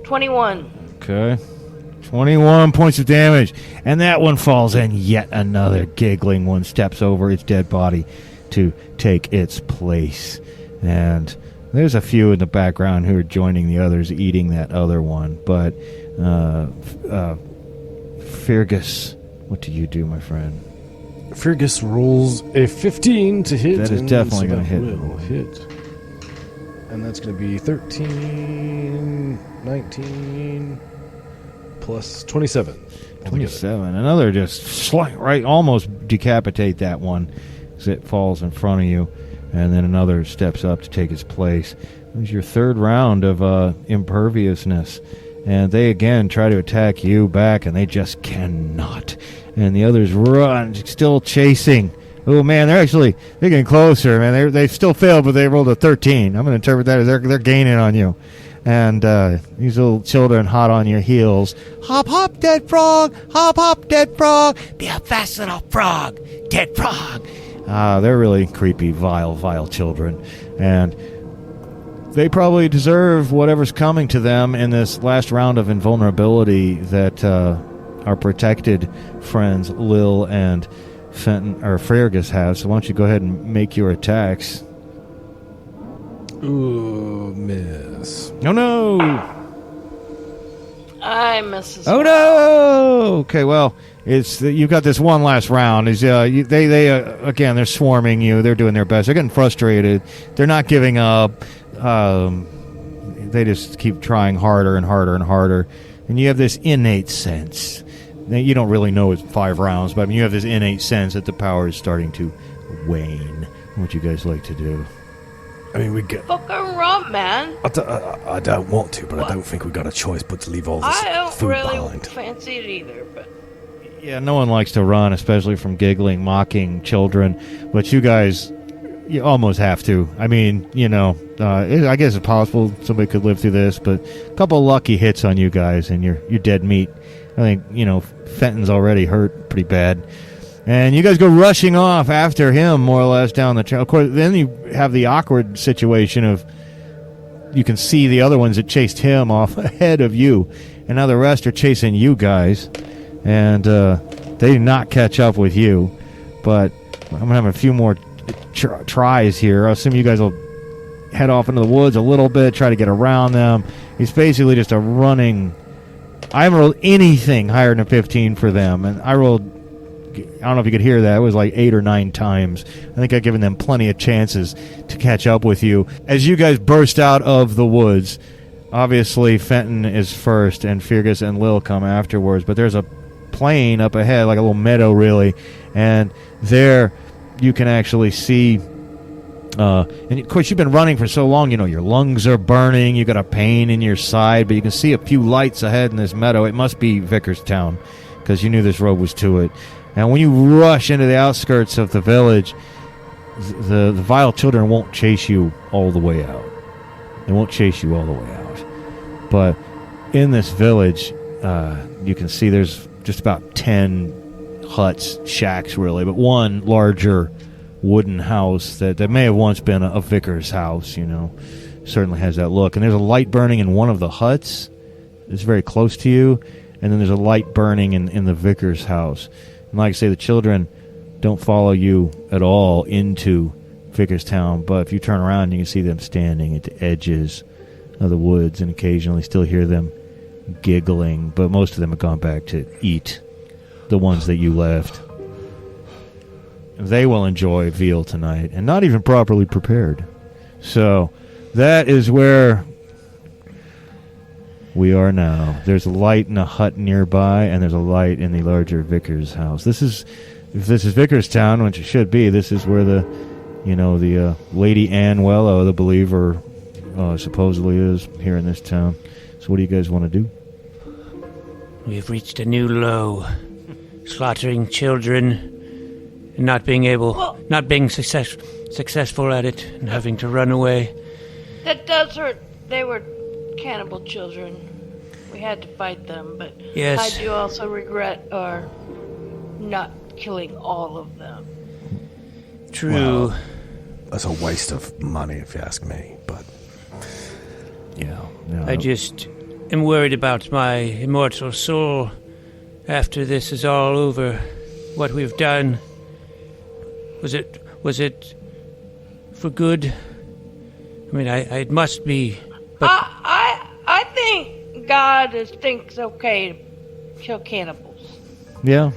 21. Okay. 21 points of damage. And that one falls, and yet another giggling one steps over its dead body to take its place. And there's a few in the background who are joining the others, eating that other one. But, Feargus, what do you do, my friend? Feargus rolls a 15 to hit. That is definitely going to hit. Will hit. And that's going to be 13, 19, plus 27. 27. Another just right, almost decapitate that one as it falls in front of you. And then another steps up to take its place. It was your third round of imperviousness. And they again try to attack you back, and they just cannot. And the others run, still chasing. Oh, man, they're getting closer, man. They still failed, but they rolled a 13. I'm going to interpret that as they're gaining on you. And these little children hot on your heels. Hop, hop, dead frog. Hop, hop, dead frog. Be a fast little frog. Dead frog. They're really creepy, vile children. And they probably deserve whatever's coming to them in this last round of invulnerability that our protected friends Lill and Fenton or Feargus have. So why don't you go ahead and make your attacks? Ooh, miss. Oh no! I miss as Oh well. no! Okay, well, you've got this one last round. They again, they're swarming you. They're doing their best. They're getting frustrated. They're not giving up. They just keep trying harder and harder and harder. And you have this innate sense. Now, you don't really know it's 5 rounds, but I mean, you have this innate sense that the power is starting to wane. What you guys like to do? I mean, we get. Fucking rump, man. I don't want to, but I don't think we got a choice but to leave all this I don't food really behind. fancy it either, but Yeah, no one likes to run, especially from giggling, mocking children. But you guys, you almost have to. I mean, I guess it's possible somebody could live through this, but a couple of lucky hits on you guys, and you're dead meat. I think, Fenton's already hurt pretty bad. And you guys go rushing off after him, more or less, down the trail. Of course, then you have the awkward situation of you can see the other ones that chased him off ahead of you. And now the rest are chasing you guys. And they do not catch up with you. But I'm going to have a few more tries here. I assume you guys will head off into the woods a little bit, try to get around them. It's basically just a running. I haven't rolled anything higher than a 15 for them. And I rolled, I don't know if you could hear that, it was like 8 or 9 times. I think I've given them plenty of chances to catch up with you. As you guys burst out of the woods, obviously Fenton is first and Feargus and Lill come afterwards. But there's a plain up ahead, like a little meadow really. And there you can actually see, and of course you've been running for so long, your lungs are burning, you got a pain in your side, but you can see a few lights ahead in this meadow. It must be Vicarstown, because you knew this road was to it. And when you rush into the outskirts of the village, the vile children won't chase you all the way out. They won't chase you all the way out. But in this village, you can see there's just about 10 huts, shacks really, but one larger wooden house that may have once been a vicar's house, certainly has that look. And there's a light burning in one of the huts. It's very close to you. And then there's a light burning in the vicar's house. And like I say, the children don't follow you at all into Vicarstown, but if you turn around, you can see them standing at the edges of the woods and occasionally still hear them giggling, but most of them have gone back to eat, the ones that you left. They will enjoy veal tonight, and not even properly prepared. So that is where we are now. There's a light in a hut nearby, and there's a light in the larger vicar's house. If this is Vicarstown, which it should be, this is where the Lady Anne Wellow, the believer, supposedly is here in this town. So what do you guys want to do? We've reached a new low. Slaughtering children and not being successful at it and having to run away. that does hurt. They were cannibal children. We had to fight them, but Yes. I do also regret not killing all of them. True. Well, that's a waste of money, if you ask me. But Yeah. I just am worried about my immortal soul after this is all over. What we've done. Was it for good? I mean, it must be. But I think God thinks okay to kill cannibals. Yeah,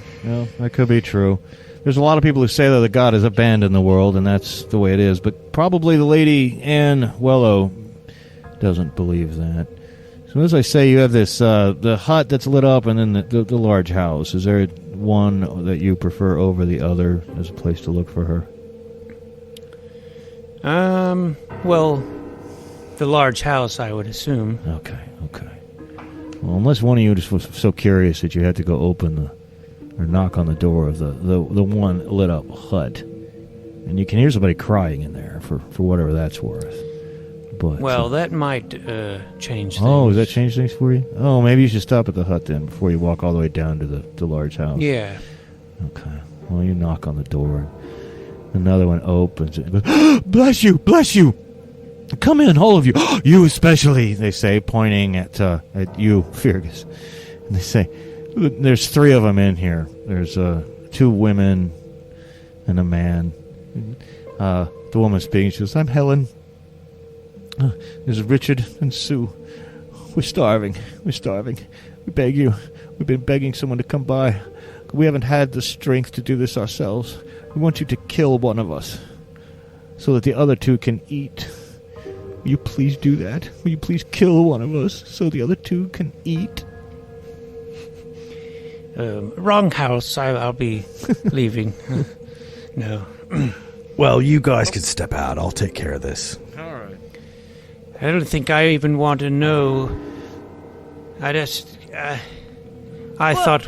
that could be true. There's a lot of people who say that God has abandoned the world, and that's the way it is. But probably the Lady Anne Wellow doesn't believe that. So as I say, you have this the hut that's lit up, and then the large house. Is there one that you prefer over the other as a place to look for her? Well, The large house, I would assume. Okay. Well, unless one of you just was so curious that you had to go open or knock on the door of the one lit up hut, and you can hear somebody crying in there for whatever that's worth. But that might change things. Oh, does that change things for you? Oh, maybe you should stop at the hut then before you walk all the way down to the large house. Yeah. Okay. Well, you knock on the door. Another one opens it and goes, bless you! Come in, all of you. You especially, they say, pointing at you, Feargus. And they say, there's 3 of them in here. There's 2 women and a man. The woman speaking, she goes, I'm Helen. There's Richard and Sue. We're starving. We beg you. We've been begging someone to come by. We haven't had the strength to do this ourselves. We want you to kill one of us so that the other 2 can eat. Will you please do that? Will you please kill one of us so the other 2 can eat? Wrong house. I'll be leaving. No. Well, you guys can step out. I'll take care of this. All right. I don't think I even want to know. I thought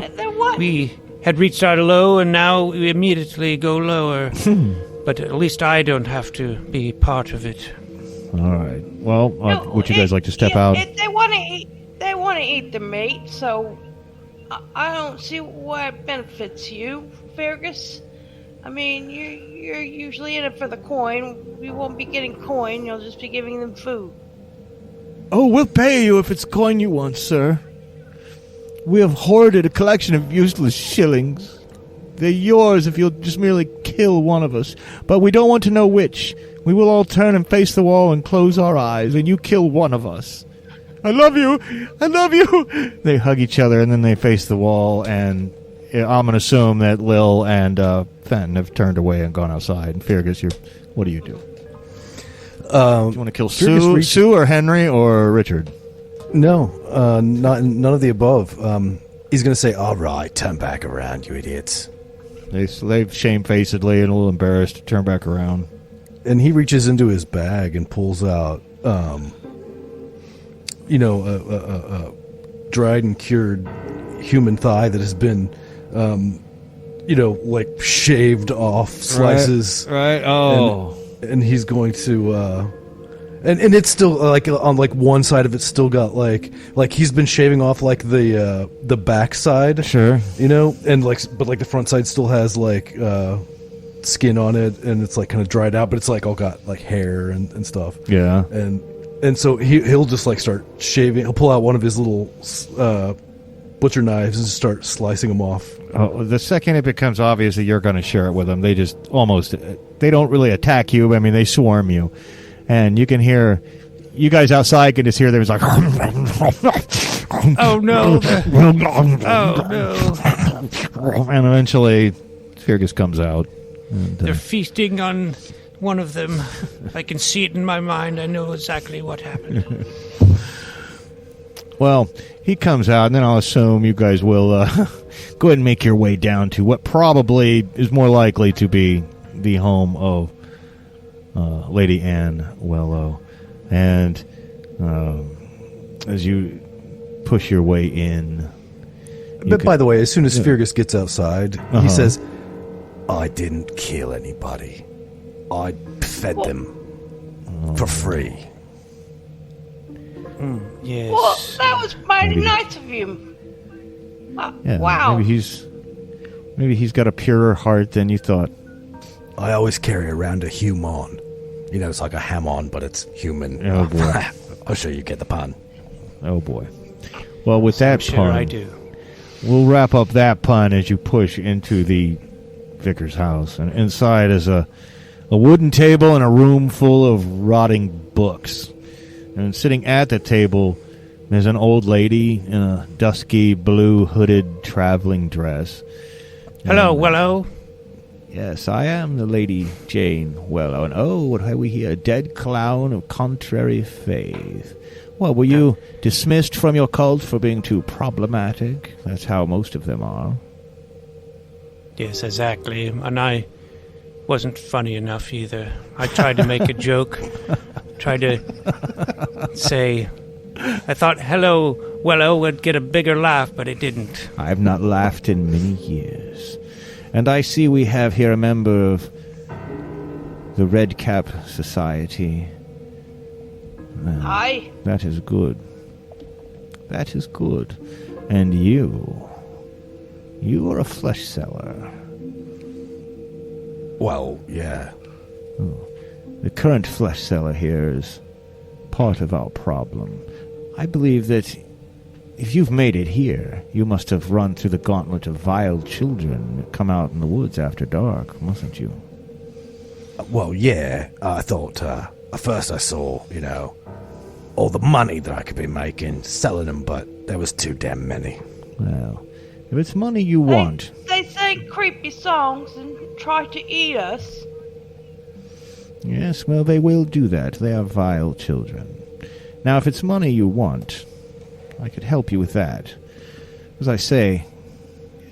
we had reached our low, and now we immediately go lower. But at least I don't have to be part of it. All right. Well, would you guys like to step out? They want to eat the meat, so I don't see why it benefits you, Feargus. I mean, you're usually in it for the coin. We won't be getting coin. You'll just be giving them food. Oh, we'll pay you if it's coin you want, sir. We have hoarded a collection of useless shillings. They're yours if you'll just merely kill one of us. But we don't want to know which. We will all turn and face the wall and close our eyes, and you kill one of us. I love you! They hug each other, and then they face the wall, and I'm going to assume that Lill and Fenton have turned away and gone outside. And Feargus, what do you do? Do you want to kill Sue or Henry or Richard? No, none of the above. He's going to say, all right, turn back around, you idiots. They shamefacedly and a little embarrassed turn back around. And he reaches into his bag and pulls out, a dried and cured human thigh that has been, shaved off slices. Right. Oh. And he's going to, and it's still on one side of it still got like he's been shaving off the back side. Sure. And but the front side still has skin on it, and it's kind of dried out, but it's all got hair and stuff. Yeah. And so he'll just start shaving. He'll pull out one of his little butcher knives and just start slicing them off. Oh, the second it becomes obvious that you're going to share it with them, they just they don't really attack you. I mean, they swarm you. And you can hear, you guys outside can just hear them like, oh no, oh no. And eventually Feargus comes out. And, they're feasting on one of them. I can see it in my mind. I know exactly what happened. Well, he comes out, and then I'll assume you guys will go ahead and make your way down to what probably is more likely to be the home of Lady Anne Wellow. And as you push your way in... But by the way, as soon as Feargus gets outside, he says, I didn't kill anybody. I fed them for free. Yes. Well, that was mighty nice of you. Wow. Maybe he's got a purer heart than you thought. I always carry around a human. It's like a ham-on, but it's human. Oh, boy. I'll show you get the pun. Oh, boy. Well, with that sure pun, I do. We'll wrap up that pun as you push into the vicar's house. And inside is a wooden table and a room full of rotting books. And sitting at the table is an old lady in a dusky blue hooded traveling dress. Hello, Wellow. Yes, I am the Lady Jane Wellow. And oh, what have we here? A dead clown of contrary faith. Well, were you dismissed from your cult for being too problematic? That's how most of them are. Yes, exactly. And I wasn't funny enough either. I tried to make a joke. tried to say, I thought hello, wello would get a bigger laugh, but it didn't. I have not laughed in many years. And I see we have here a member of the Red Cap Society. Well, Aye. that is good. That is good. And you are a flesh seller. Well, yeah. The current flesh seller here is part of our problem. I believe that if you've made it here, you must have run through the gauntlet of vile children that come out in the woods after dark, mustn't you? Well, yeah. I thought, at first I saw, all the money that I could be making selling them, but there was too damn many. Well, if it's money you want... They sing creepy songs and try to eat us. Yes, well, they will do that. They are vile children. Now, if it's money you want, I could help you with that. As I say,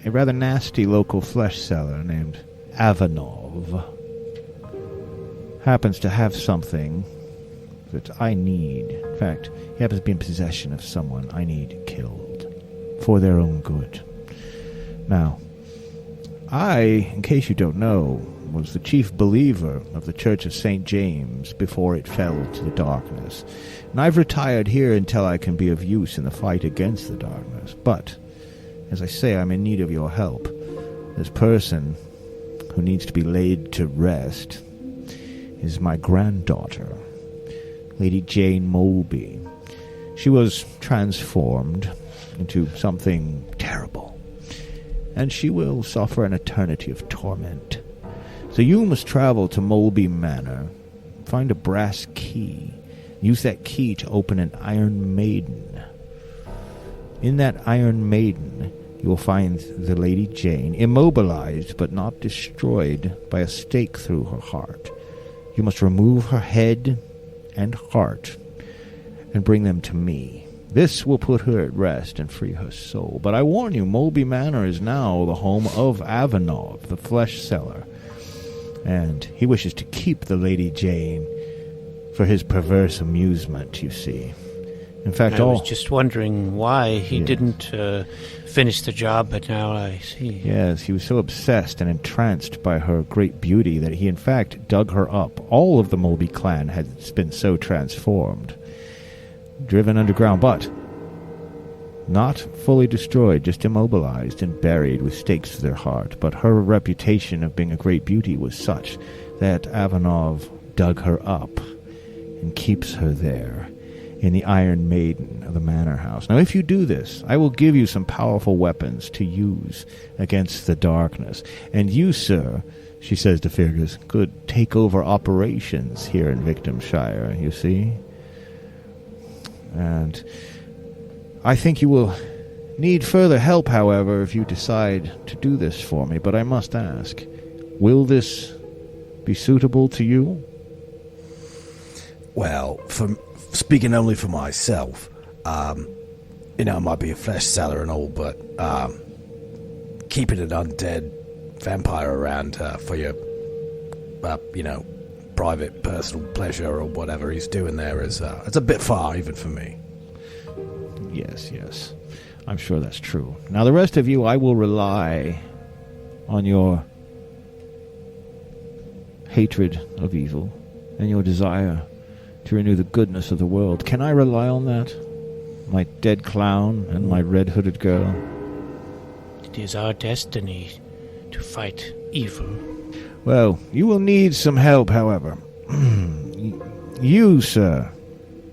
a rather nasty local flesh seller named Avanov happens to have something that I need. In fact, he happens to be in possession of someone I need killed for their own good. Now, I, in case you don't know, was the chief believer of the Church of St. James before it fell to the darkness. And I've retired here until I can be of use in the fight against the darkness. But, as I say, I'm in need of your help. This person who needs to be laid to rest is my granddaughter, Lady Jane Molby. She was transformed into something terrible, and she will suffer an eternity of torment. So you must travel to Molby Manor, find a brass key, use that key to open an Iron Maiden. In that Iron Maiden, you will find the Lady Jane, immobilized but not destroyed by a stake through her heart. You must remove her head and heart and bring them to me. This will put her at rest and free her soul. But I warn you, Molby Manor is now the home of Avanov, the flesh seller. And he wishes to keep the Lady Jane for his perverse amusement, you see. In fact, I was just wondering why he didn't finish the job, but now I see. Yes, he was so obsessed and entranced by her great beauty that he in fact dug her up. All of the Molby clan had been so transformed, driven underground, but not fully destroyed, just immobilized and buried with stakes to their heart. But her reputation of being a great beauty was such that Avanov dug her up and keeps her there in the Iron Maiden of the Manor House. Now, if you do this, I will give you some powerful weapons to use against the darkness. And you, sir, she says to Feargus, could take over operations here in Victimshire, you see? And I think you will need further help, however, if you decide to do this for me. But I must ask, will this be suitable to you? Well, speaking only for myself, I might be a flesh seller and all, but keeping an undead vampire around for your, private personal pleasure or whatever he's doing there is it's a bit far even for me. Yes. I'm sure that's true. Now, the rest of you, I will rely on your hatred of evil and your desire to renew the goodness of the world. Can I rely on that? My dead clown and my red-hooded girl? It is our destiny to fight evil. Well, you will need some help, however. You, sir,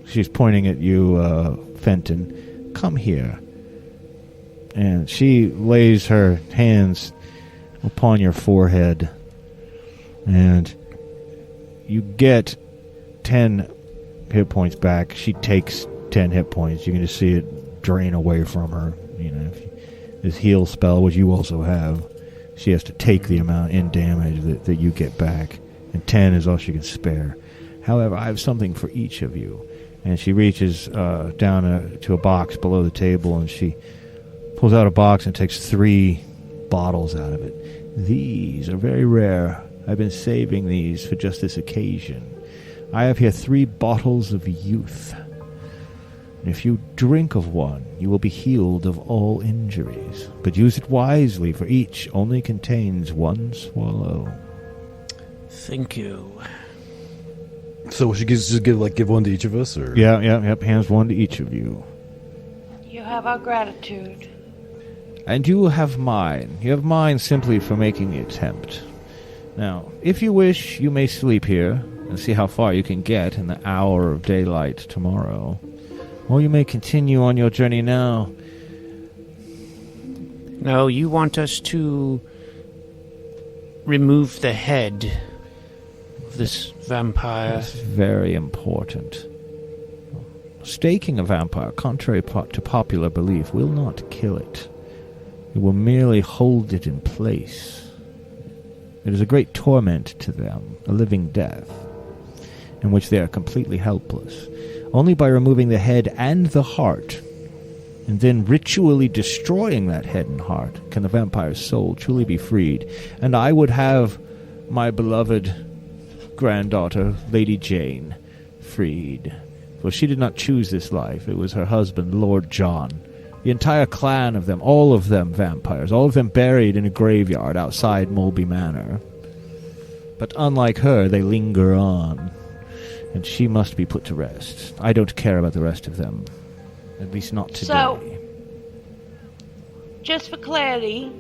she's pointing at you, Fenton, come here. And she lays her hands upon your forehead, and you get 10 hit points back. She takes 10 hit points. You can just see it drain away from her. This heal spell, which you also have, she has to take the amount in damage that you get back, and 10 is all she can spare. However, I have something for each of you. And she reaches down to a box below the table, and she pulls out a box and takes 3 bottles out of it. These are very rare. I've been saving these for just this occasion. I have here 3 bottles of youth. And if you drink of one, you will be healed of all injuries. But use it wisely, for each only contains 1 swallow. Thank you. So we should just give one to each of us, or Yep. Hands 1 to each of you. You have our gratitude. And you have mine. You have mine simply for making the attempt. Now, if you wish, you may sleep here and see how far you can get in the hour of daylight tomorrow. Or you may continue on your journey now. No, you want us to remove the head of this vampire. That's very important. Staking a vampire, contrary to popular belief, will not kill it. It will merely hold it in place. It is a great torment to them, a living death, in which they are completely helpless. Only by removing the head and the heart, and then ritually destroying that head and heart, can the vampire's soul truly be freed. And I would have my beloved granddaughter, Lady Jane, freed. For she did not choose this life. It was her husband, Lord John. The entire clan of them, all of them vampires, all of them buried in a graveyard outside Molby Manor. But unlike her, they linger on, and she must be put to rest. I don't care about the rest of them, at least not today. So, just for clarity,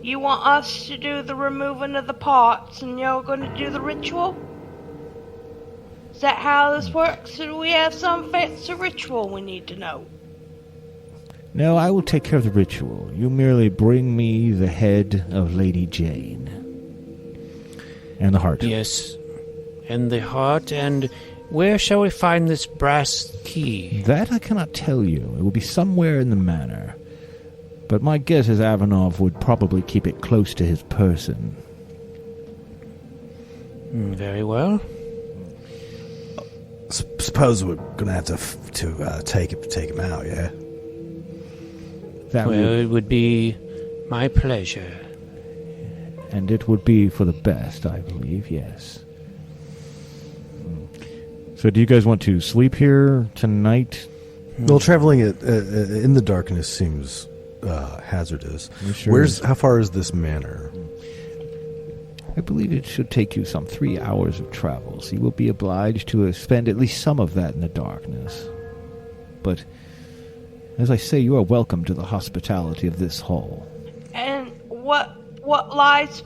you want us to do the removing of the parts and you're going to do the ritual? Is that how this works? Or do we have some fancy ritual we need to know? No, I will take care of the ritual. You merely bring me the head of Lady Jane. And the heart. Yes, and the heart, and where shall we find this brass key? That I cannot tell you. It will be somewhere in the manor. But my guess is Avanov would probably keep it close to his person. Very well. Suppose we're gonna have to take him out, yeah. It would be my pleasure. And it would be for the best, I believe, yes. So do you guys want to sleep here tonight? Well, traveling in the darkness seems hazardous. Sure How far is this manor? I believe it should take you some 3 hours of travel, so you will be obliged to spend at least some of that in the darkness. But, as I say, you are welcome to the hospitality of this hall. And what lies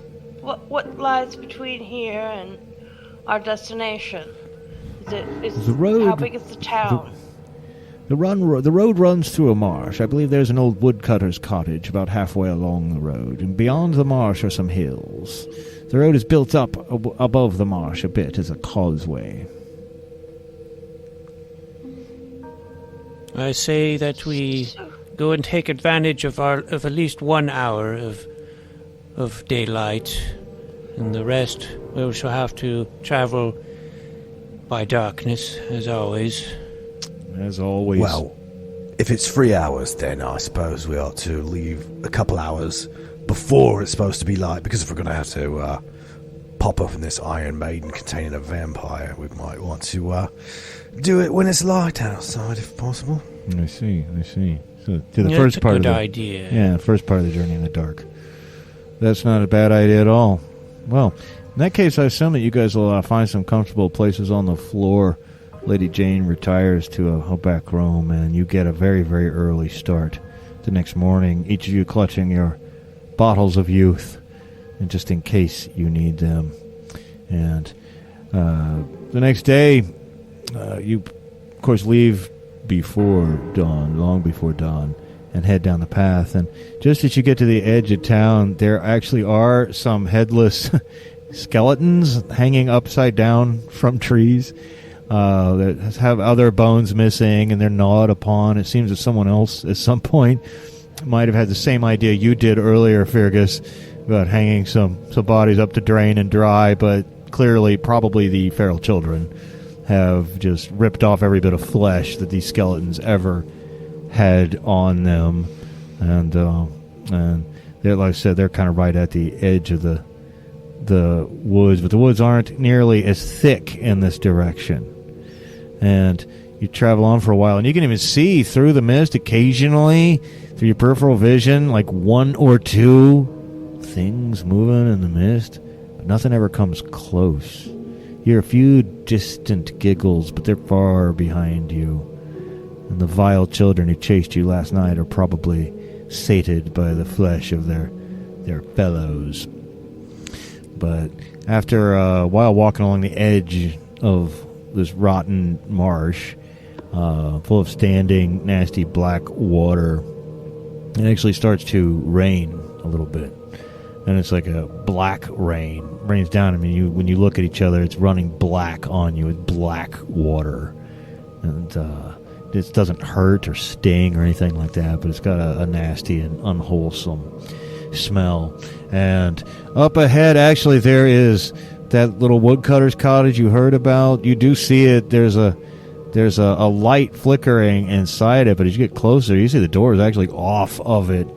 between here and our destination? Is The road- how big is the town? The road runs through a marsh. I believe there's an old woodcutter's cottage about halfway along the road, and beyond the marsh are some hills. The road is built up above the marsh a bit as a causeway. I say that we go and take advantage of at least 1 hour of daylight, and the rest we shall have to travel by darkness, as always. As always. Well, if it's 3 hours, then I suppose we ought to leave a couple hours before it's supposed to be light, because if we're going to have to pop open this Iron Maiden containing a vampire, we might want to do it when it's light outside, if possible. I see. So to the Yeah, first that's a part good of the idea. Yeah, first part of the journey in the dark. That's not a bad idea at all. Well, in that case, I assume that you guys will find some comfortable places on the floor. Lady Jane retires to a back room, and you get a very, very early start the next morning, each of you clutching your bottles of youth, and just in case you need them. And the next day, you, of course, leave before dawn, long before dawn, and head down the path. And just as you get to the edge of town, there actually are some headless skeletons hanging upside down from trees that have other bones missing, and they're gnawed upon. It seems that someone else at some point might have had the same idea you did earlier, Feargus, about hanging some bodies up to drain and dry, but clearly probably the feral children have just ripped off every bit of flesh that these skeletons ever had on them. And they're, like I said, they're kind of right at the edge of the the woods, but the woods aren't nearly as thick in this direction. And you travel on for a while, and you can even see through the mist occasionally, through your peripheral vision, like one or two things moving in the mist, but nothing ever comes close. You hear a few distant giggles, but they're far behind you. And the vile children who chased you last night are probably sated by the flesh of their fellows. But after a while walking along the edge of this rotten marsh, full of standing, nasty black water, it actually starts to rain a little bit. And it's like a black rain. Rains down. I mean, when you look at each other, it's running black on you with black water. And it doesn't hurt or sting or anything like that, but it's got a nasty and unwholesome smell. And up ahead, actually, there is that little woodcutter's cottage you heard about. You do see it. There's a light flickering inside it, but as you get closer, you see the door is actually off of it.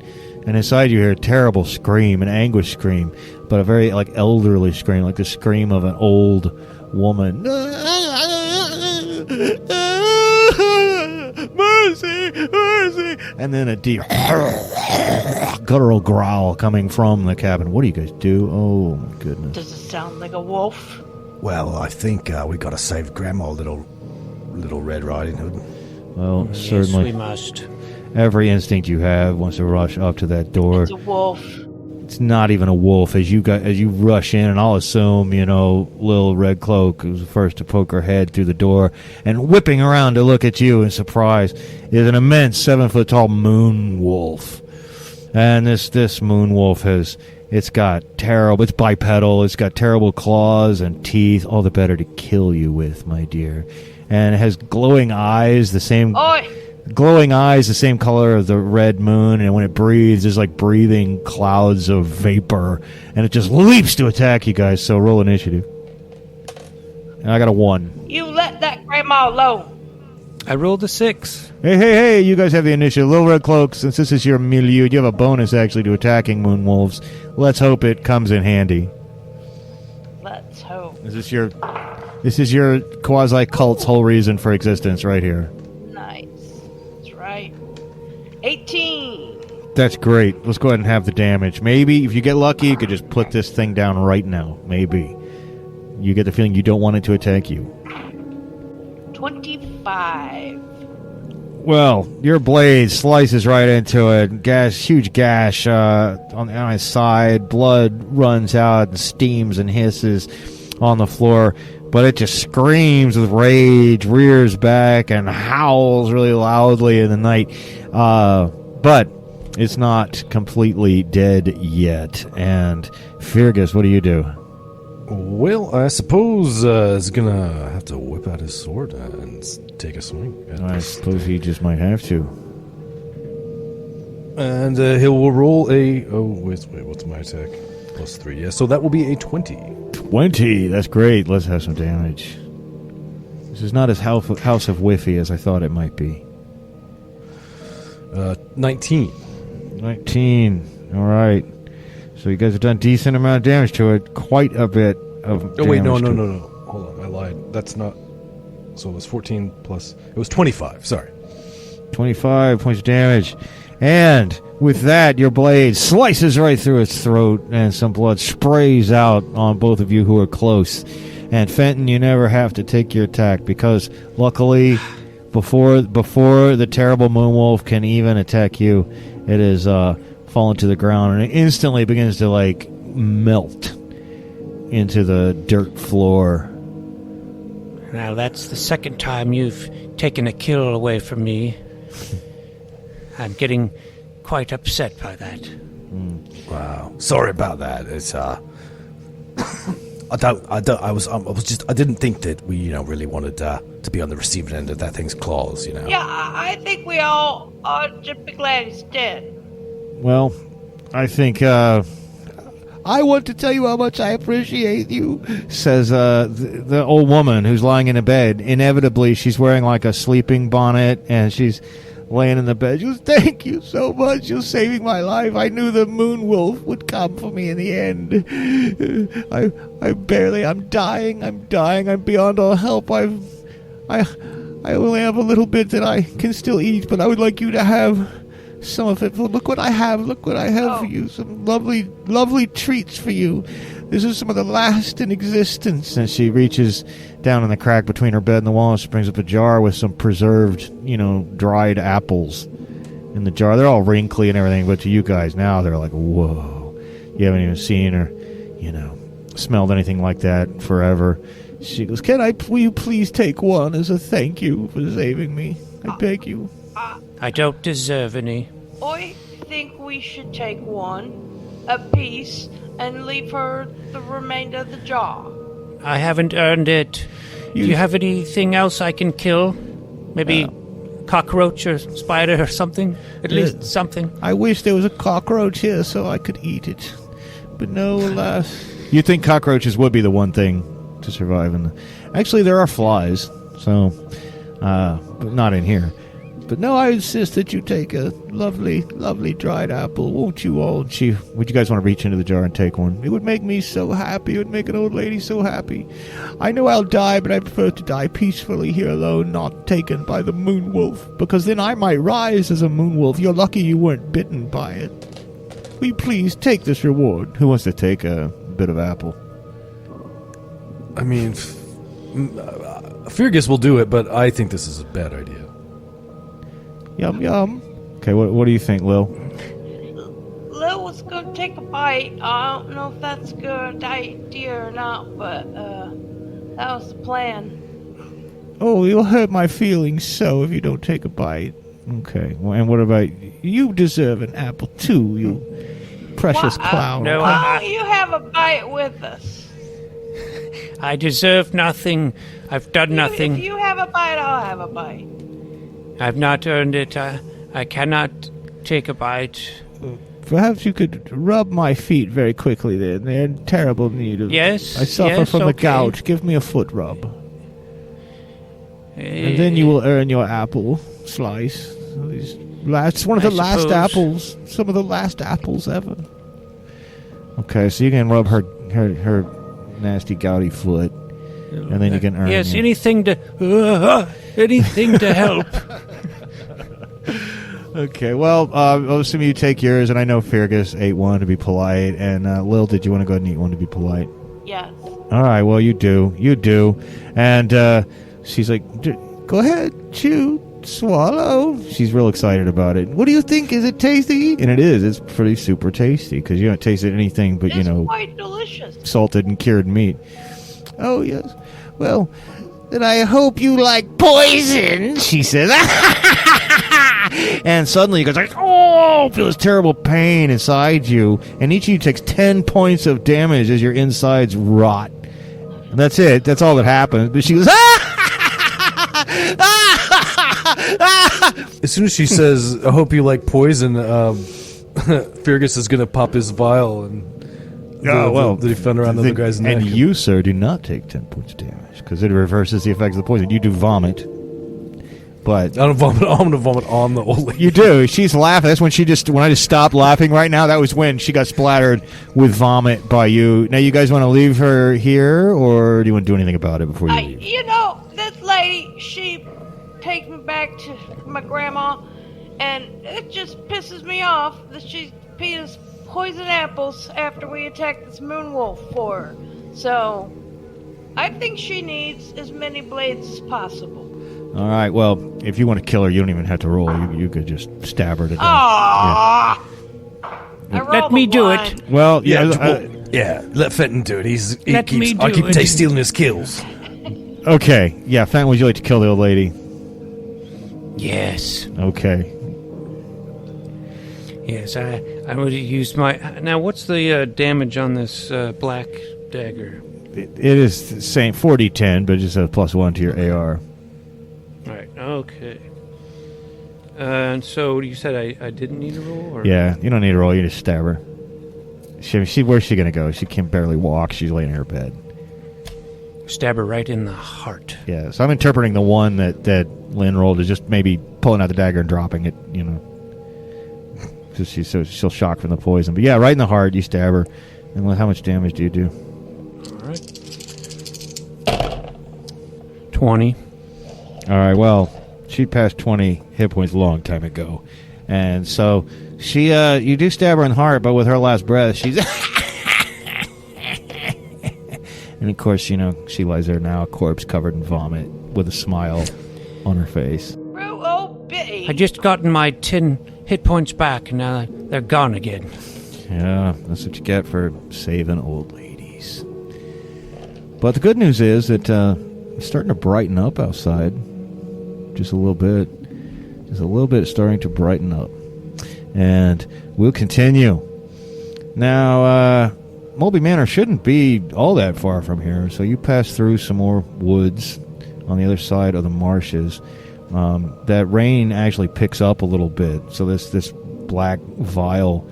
And inside you hear a terrible scream, an anguish scream, but a very elderly scream, like the scream of an old woman. Mercy, mercy! And then a deep guttural growl coming from the cabin. What do you guys do? Oh my goodness! Does it sound like a wolf? Well, I think we got to save Grandma, little Red Riding Hood. Well, Yes, certainly. we must. Every instinct you have wants to rush up to that door. It's a wolf. It's not even a wolf. As you rush in, and I'll assume, Lill Redcloak, who's the first to poke her head through the door, and whipping around to look at you in surprise, is an immense 7-foot-tall moon wolf. And this moon wolf it's bipedal, it's got terrible claws and teeth, all the better to kill you with, my dear. And it has glowing eyes, the same... Oi! Glowing eyes, the same color of the red moon, and when it breathes, there's like breathing clouds of vapor, and it just leaps to attack you guys, so roll initiative. And I got a 1. You let that grandma alone. I rolled a 6. Hey, you guys have the initiative. Lill Redcloak, since this is your milieu, you have a bonus actually to attacking moon wolves. Let's hope it comes in handy. Let's hope. This is your quasi-cult's whole reason for existence right here. Nice. That's right. 18. That's great. Let's go ahead and have the damage. Maybe, if you get lucky, you could just put this thing down right now. Maybe. You get the feeling you don't want it to attack you. 25. Well, your blade slices right into it. Huge gash on his side. Blood runs out and steams and hisses on the floor. But it just screams with rage, rears back, and howls really loudly in the night. But it's not completely dead yet. And Feargus, what do you do? Well, I suppose he's gonna have to whip out his sword and take a swing. I suppose he just might have to. And he will roll a... Oh, wait, what's my attack? +3. Yeah, so that will be a 20. 20. That's great. Let's have some damage. This is not as House of Whiffy as I thought it might be. 19. 19. All right. So you guys have done a decent amount of damage to it. Quite a bit of damage. Oh, wait, no. to it. Hold on, I lied. That's not... So it was 14 plus... It was 25, sorry. 25 points of damage. And with that, your blade slices right through its throat, and some blood sprays out on both of you who are close. And Fenton, you never have to take your attack, because luckily, before the terrible moonwolf can even attack you, it is fallen to the ground, and it instantly begins to melt into the dirt floor. Now, that's the second time you've taken a kill away from me. I'm getting quite upset by that. Wow. Sorry about that. It's I didn't think that we really wanted to be on the receiving end of that thing's claws. Yeah, I think we all ought to be glad he's dead. Well, I think I want to tell you how much I appreciate you, says the old woman who's lying in a bed. Inevitably, she's wearing a sleeping bonnet, and she's laying in the bed. She goes, "Thank you so much. You're saving my life. I knew the moon wolf would come for me in the end. I'm dying. I'm beyond all help. I only have a little bit that I can still eat, but I would like you to have some of it. Well, look what I have. Look what I have for you. Some lovely, lovely treats for you. This is some of the last in existence." And she reaches down in the crack between her bed and the wall and she brings up a jar with some preserved, dried apples in the jar. They're all wrinkly and everything, but to you guys now, they're like, whoa. You haven't even seen or, smelled anything like that forever. She goes, will you please take one as a thank you for saving me? I beg you. I don't deserve any. I think we should take one apiece and leave her the remainder of the jar. I haven't earned it. Do you have anything else I can kill? Maybe cockroach or spider or something? At least something. I wish there was a cockroach here so I could eat it. But no, alas. You'd think cockroaches would be the one thing to survive. Actually, there are flies, so, but not in here. But no, I insist that you take a lovely, lovely dried apple, won't you all? Would you guys want to reach into the jar and take one? It would make me so happy. It would make an old lady so happy. I know I'll die, but I prefer to die peacefully here alone, not taken by the moon wolf, because then I might rise as a moon wolf. You're lucky you weren't bitten by it. Will you please take this reward? Who wants to take a bit of apple? I mean, Feargus will do it, but I think this is a bad idea. Yum, yum. Okay, what do you think, Lill? Lill was going to take a bite. I don't know if that's a good idea or not, but that was the plan. Oh, you'll hurt my feelings so if you don't take a bite. Okay, well, and what about you? Deserve an apple too, you precious clown. No, why don't you have a bite with us? I deserve nothing. I've done nothing. If you have a bite, I'll have a bite. I've not earned it. I cannot take a bite. Perhaps you could rub my feet very quickly then. They're in terrible need of... Yes, I suffer from the gout. Give me a foot rub. And then you will earn your apple slice. It's one of the last apples. Some of the last apples ever. Okay, so you can rub her nasty gouty foot. And then you can earn... Yes, anything to help. Okay, well, I'll assume you take yours, and I know Feargus ate one to be polite, and Lill, did you want to go ahead and eat one to be polite? Yes. All right, well, you do. And she's like, go ahead, chew, swallow. She's real excited about it. What do you think? Is it tasty? And it is. It's pretty super tasty, because you haven't tasted anything but, It's quite delicious. salted and cured meat. Oh, yes. Well, then I hope you like poison, she says. And suddenly you guys like, oh, feel this terrible pain inside you. And each of you takes 10 points of damage as your insides rot. And that's it. That's all that happens. But she goes, As soon as she says, I hope you like poison, Feargus is going to pop his vial and the defender on the other guy's neck. And you, sir, do not take 10 points of damage because it reverses the effects of the poison. You do vomit. But I'm going to vomit on the old lady. You do. She's laughing. That's when when I just stopped laughing right now, that was when she got splattered with vomit by you. Now, you guys want to leave her here, or do you want to do anything about it before you leave? This lady, she takes me back to my grandma, and it just pisses me off that she's feeding us poison apples after we attacked this moon wolf for her. So, I think she needs as many blades as possible. All right, well, if you want to kill her, you don't even have to roll. You could just stab her to death. Aww! Yeah. Let me do it. Well, let Fenton do it. I'll keep stealing his kills. Okay, yeah, Fenton, would you like to kill the old lady? Yes. Okay. Yes, I would use my... Now, what's the damage on this black dagger? It is the same, 40-10, but just a +1 to your AR. Right, okay. And so you said I didn't need a roll? Or? Yeah, you don't need a roll, you just stab her. Where's she going to go? She can barely walk, she's laying in her bed. Stab her right in the heart. Yeah, so I'm interpreting the one that Lynn rolled as just maybe pulling out the dagger and dropping it, you know. Because she's still shocked from the poison. But yeah, right in the heart, you stab her. And how much damage do you do? All right. 20. All right, well, she passed 20 hit points a long time ago. And so she, you do stab her in the heart, but with her last breath, she's... And of course, you know, she lies there now, a corpse covered in vomit, with a smile on her face. Oh, Bitty. I just gotten my 10 hit points back, and now they're gone again. Yeah, that's what you get for saving old ladies. But the good news is that it's starting to brighten up outside. Just a little bit. Just a little bit starting to brighten up. And we'll continue. Now, Molby Manor shouldn't be all that far from here, so you pass through some more woods on the other side of the marshes. That rain actually picks up a little bit, so this black, vile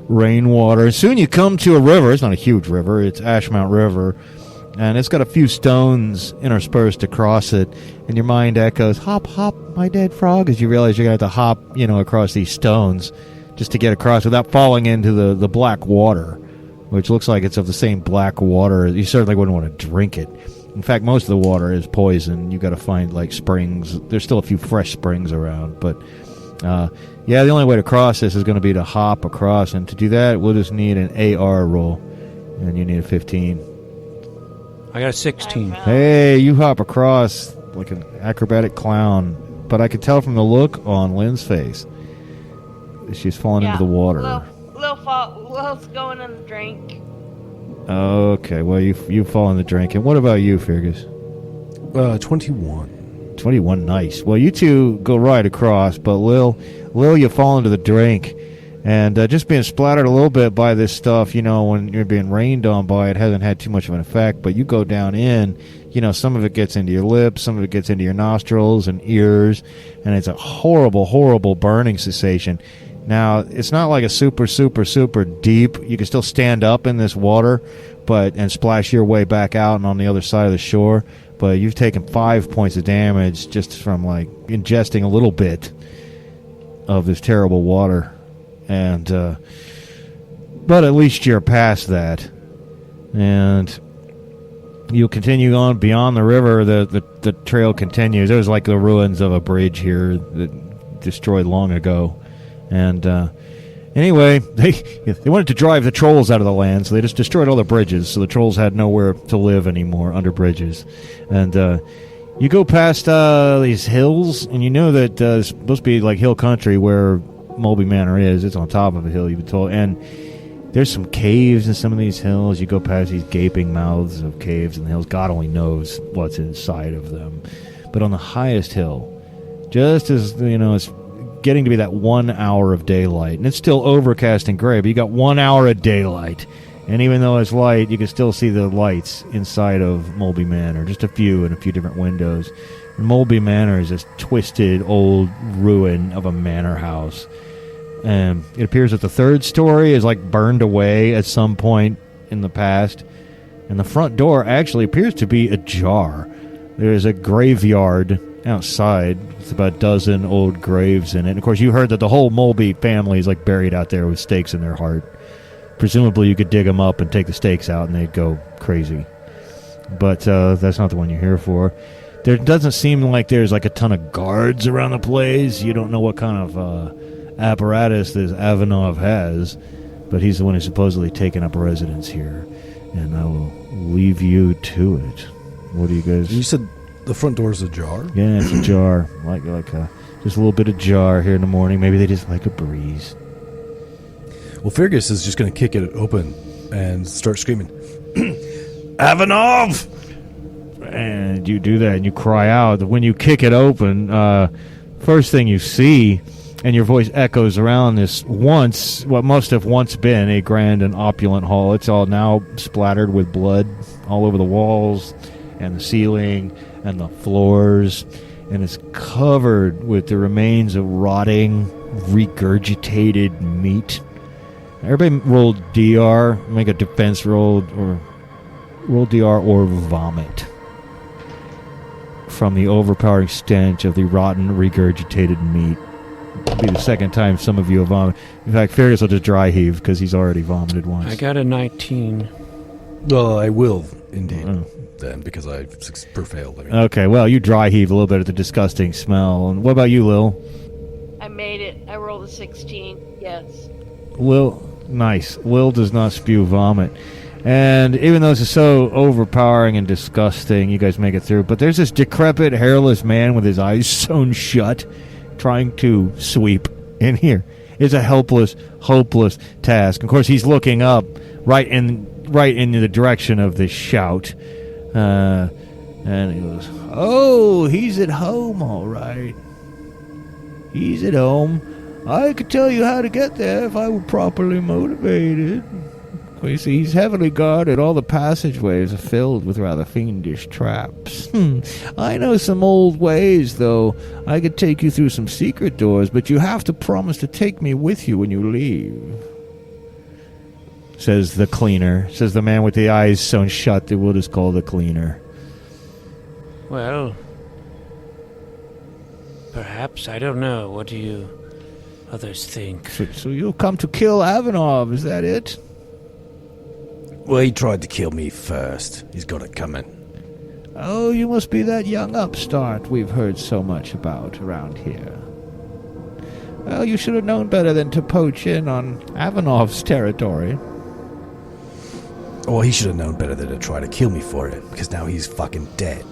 rainwater. Soon you come to a river. It's not a huge river. It's Ashmount River, and it's got a few stones interspersed across it, and your mind echoes, "Hop, hop, my dead frog," as you realize you're going to have to hop, across these stones just to get across without falling into the black water, which looks like it's of the same black water. You certainly wouldn't want to drink it. In fact, most of the water is poison. You've got to find, springs. There's still a few fresh springs around. But, the only way to cross this is going to be to hop across. And to do that, we'll just need an AR roll. And you need a 15. I got a 16. Hey, you hop across like an acrobatic clown. But I could tell from the look on Lynn's face that she's fallen into the water. Lil's going in the drink. Okay, well, you fall in the drink. And what about you, Feargus? 21. 21, nice. Well, you two go right across, but Lill, you fall into the drink. And just being splattered a little bit by this stuff, when you're being rained on by it, hasn't had too much of an effect. But you go down in, some of it gets into your lips, some of it gets into your nostrils and ears, and it's a horrible, horrible burning sensation. Now, it's not like a super, super, super deep. You can still stand up in this water and splash your way back out and on the other side of the shore. But you've taken 5 points of damage just from, ingesting a little bit of this terrible water. And, but at least you're past that. And you'll continue on beyond the river. The trail continues. There's the ruins of a bridge here that destroyed long ago. And anyway, they wanted to drive the trolls out of the land, so they just destroyed all the bridges, so the trolls had nowhere to live anymore under bridges. And you go past these hills, and you know that it's supposed to be hill country where Molby Manor is. It's on top of a hill, you've been told. And there's some caves in some of these hills. You go past these gaping mouths of caves in the hills. God only knows what's inside of them. But on the highest hill, just as, it's getting to be that 1 hour of daylight, and it's still overcast and gray, but you got 1 hour of daylight, and even though it's light, you can still see the lights inside of Molby Manor, just a few in a few different windows. And Molby Manor is this twisted old ruin of a manor house, and it appears that the third story is burned away at some point in the past, and the front door actually appears to be ajar. There's a graveyard outside. It's about a dozen old graves in it. And of course, you heard that the whole Molby family is buried out there with stakes in their heart. Presumably, you could dig them up and take the stakes out, and they'd go crazy. But that's not the one you're here for. There doesn't seem like there's a ton of guards around the place. You don't know what kind of apparatus this Avanov has, but he's the one who's supposedly taken up residence here. And I will leave you to it. What do you guys? You said the front door's ajar? Yeah, it's ajar. Just a little bit of jar here in the morning. Maybe they just like a breeze. Well, Feargus is just going to kick it open and start screaming, Avanov! And you do that, and you cry out. When you kick it open, first thing you see, and your voice echoes around this what must have once been a grand and opulent hall. It's all now splattered with blood all over the walls and the ceiling and the floors, and it's covered with the remains of rotting, regurgitated meat. Everybody roll DR, make a defense roll, or roll DR or vomit. from the overpowering stench of the rotten, regurgitated meat. It'll be the second time some of you have vomited. In fact, Feargus will just dry heave because he's already vomited once. I got a 19. Well, I will indeed then because I failed. I mean. Okay, well, you dry heave a little bit at the disgusting smell. And what about you, Lill? I made it. I rolled a 16. Yes. Lill, nice. Lill does not spew vomit. And even though this is so overpowering and disgusting, you guys make it through. But there's this decrepit, hairless man with his eyes sewn shut trying to sweep in here. It's a helpless, hopeless task. Of course, he's looking up right in the direction of this shout. And he goes, "Oh, he's at home, all right. He's at home. I could tell you how to get there if I were properly motivated." Well, you see, he's heavily guarded. All the passageways are filled with rather fiendish traps. I know some old ways, though. I could take you through some secret doors, but you have to promise to take me with you when you leave. Says the cleaner. Says the man with the eyes sewn shut that we'll just call the cleaner. Well, perhaps. I don't know. What do you others think? So you'll come to kill Avanov, is that it? Well, he tried to kill me first. He's got it coming. Oh, you must be that young upstart we've heard so much about around here. Well, you should have known better than to poach in on Avanov's territory. Well, he should have known better than to try to kill me for it, because now he's fucking dead.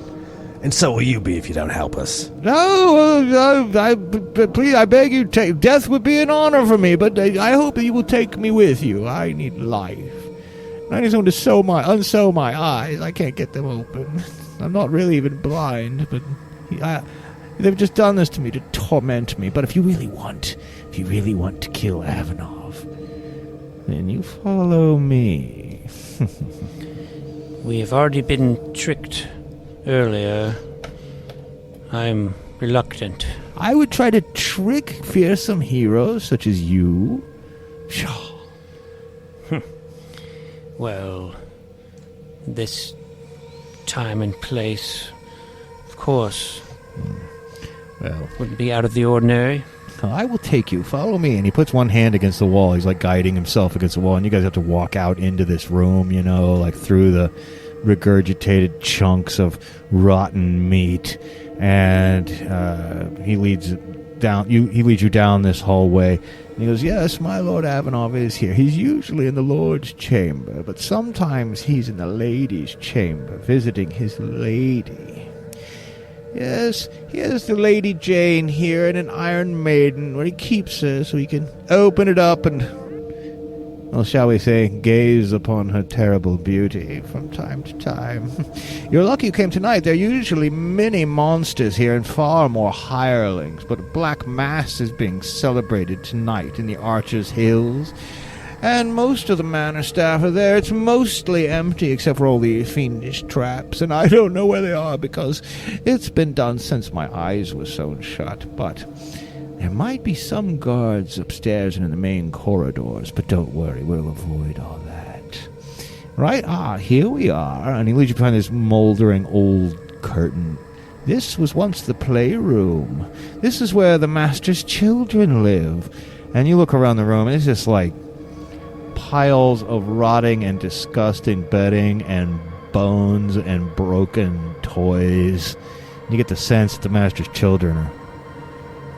And so will you be if you don't help us. No, please, I beg you, death would be an honor for me, but I hope that you will take me with you. I need life. I need someone to unsew my eyes. I can't get them open. I'm not really even blind, but they've just done this to me to torment me. But if you really want to kill Avanov, then you follow me. We have already been tricked earlier. I'm reluctant. I would try to trick fearsome heroes such as you. Pshaw. Well, this time and place, of course, wouldn't be out of the ordinary. I will take you. Follow me. And he puts one hand against the wall. He's like guiding himself against the wall. And you guys have to walk out into this room, like through the regurgitated chunks of rotten meat. And he leads you down this hallway. And he goes, "Yes, my Lord Avanov is here. He's usually in the Lord's chamber, but sometimes he's in the lady's chamber, visiting his lady. Yes, he has the Lady Jane here and an Iron Maiden where he keeps her so he can open it up and, well, shall we say, gaze upon her terrible beauty from time to time. You're lucky you came tonight. There are usually many monsters here and far more hirelings, but a black mass is being celebrated tonight in the Archer's Hills, and most of the manor staff are there. It's mostly empty except for all the fiendish traps, and I don't know where they are because it's been done since my eyes were sewn shut, but there might be some guards upstairs and in the main corridors, but don't worry, we'll avoid all that. Right, here we are. And he leads you behind this moldering old curtain. This was once the playroom. This is where the master's children live. And you look around the room, and it's just like piles of rotting and disgusting bedding and bones and broken toys. You get the sense that the master's children are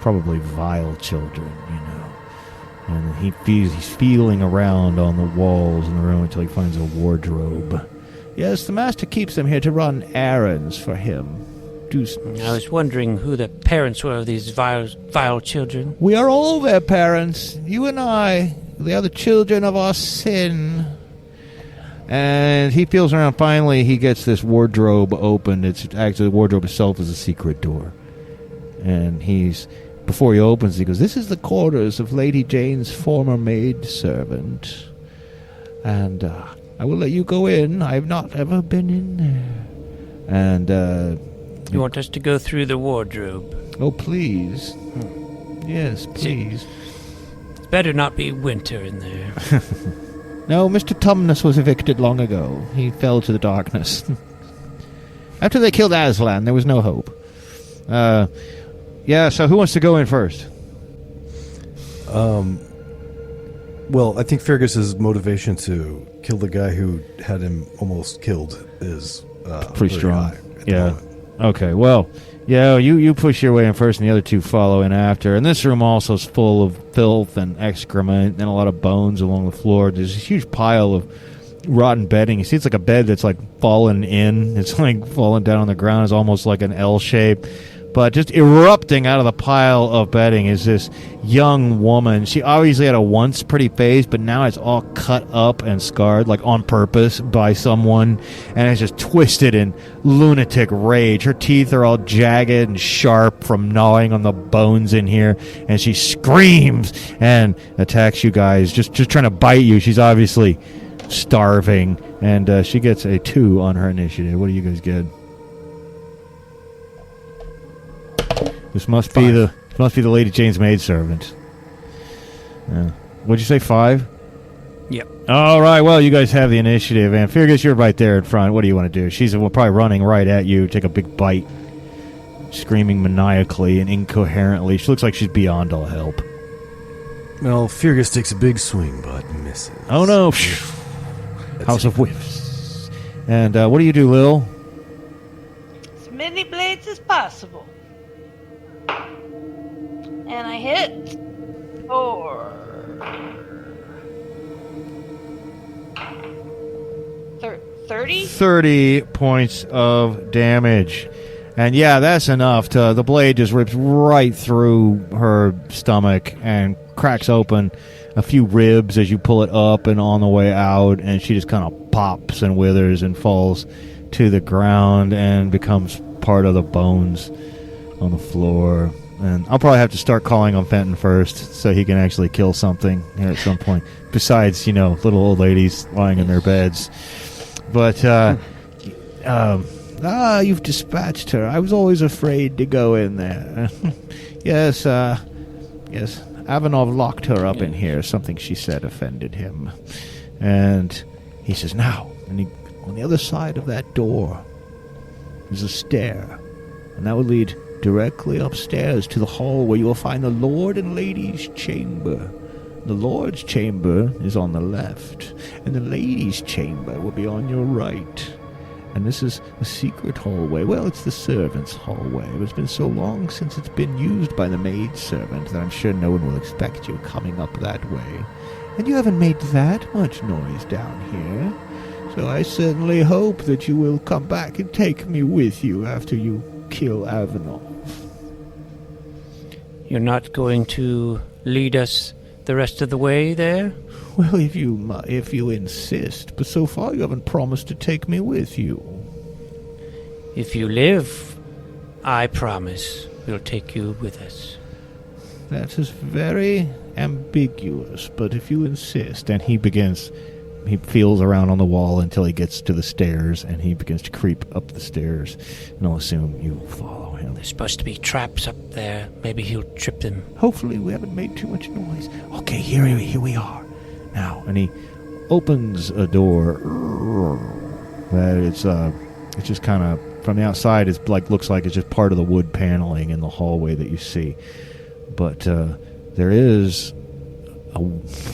probably vile children, And he's feeling around on the walls in the room until he finds a wardrobe. Yes, the master keeps them here to run errands for him. I was wondering who the parents were of these vile children. We are all their parents, you and I. They are the children of our sin. And he feels around. Finally, he gets this wardrobe opened. It's actually the wardrobe itself is a secret door. And before he opens, he goes, "This is the quarters of Lady Jane's former maidservant. And I will let you go in. I have not ever been in there." And you want us to go through the wardrobe? Oh, please. Yes, please. It's better not be winter in there. No, Mr. Tumnus was evicted long ago. He fell to the darkness. After they killed Aslan, there was no hope. Yeah, so who wants to go in first? Well, I think Feargus's motivation to kill the guy who had him almost killed is Pretty very strong. high at the Yeah. moment. Okay, well, yeah, you push your way in first and the other two follow in after. And this room also is full of filth and excrement and a lot of bones along the floor. There's a huge pile of rotten bedding. You see it's like a bed that's like fallen in. It's like fallen down on the ground. It's almost like an L shape. But just erupting out of the pile of bedding is this young woman. She obviously had a once pretty face, but now it's all cut up and scarred, like on purpose by someone, and it's just twisted in lunatic rage. Her teeth are all jagged and sharp from gnawing on the bones in here, and she screams and attacks you guys, just trying to bite you. She's obviously starving, and she gets a 2 on her initiative. What do you guys get? This must be the Lady Jane's maidservant. What'd you say, 5? Yep. All right. Well, you guys have the initiative, and Feargus, you're right there in front. What do you want to do? She's probably running right at you. Take a big bite, screaming maniacally and incoherently. She looks like she's beyond all help. Well, Feargus takes a big swing, but misses. Oh no! House of Whiffs. And what do you do, Lill? As many blades as possible. And I hit 4. 30? 30 points of damage. And yeah, that's enough. The blade just rips right through her stomach and cracks open a few ribs as you pull it up and on the way out, and she just kind of pops and withers and falls to the ground and becomes part of the bones on the floor. And I'll probably have to start calling on Fenton first so he can actually kill something here at some point. Besides, little old ladies lying in their beds. But, you've dispatched her. I was always afraid to go in there. Yes, Avanov locked her up in here. Something she said offended him. And he says, now, on the other side of that door, there's a stair. And that would lead directly upstairs to the hall where you will find the Lord and Lady's chamber. The Lord's chamber is on the left, and the Lady's chamber will be on your right. And this is a secret hallway. Well, it's the servants' hallway. It's been so long since it's been used by the maidservant that I'm sure no one will expect you coming up that way. And you haven't made that much noise down here. So I certainly hope that you will come back and take me with you after you kill Avanov. You're not going to lead us the rest of the way there? Well, if you insist, but so far you haven't promised to take me with you. If you live, I promise we'll take you with us. That is very ambiguous, but if you insist. And he feels around on the wall until he gets to the stairs, and he begins to creep up the stairs, and I'll assume you follow him. There's supposed to be traps up there. Maybe he'll trip them. Hopefully we haven't made too much noise. Okay, here we are. Now, and he opens a door that it's just kind of, from the outside, it's like, looks like it's just part of the wood paneling in the hallway that you see. But there is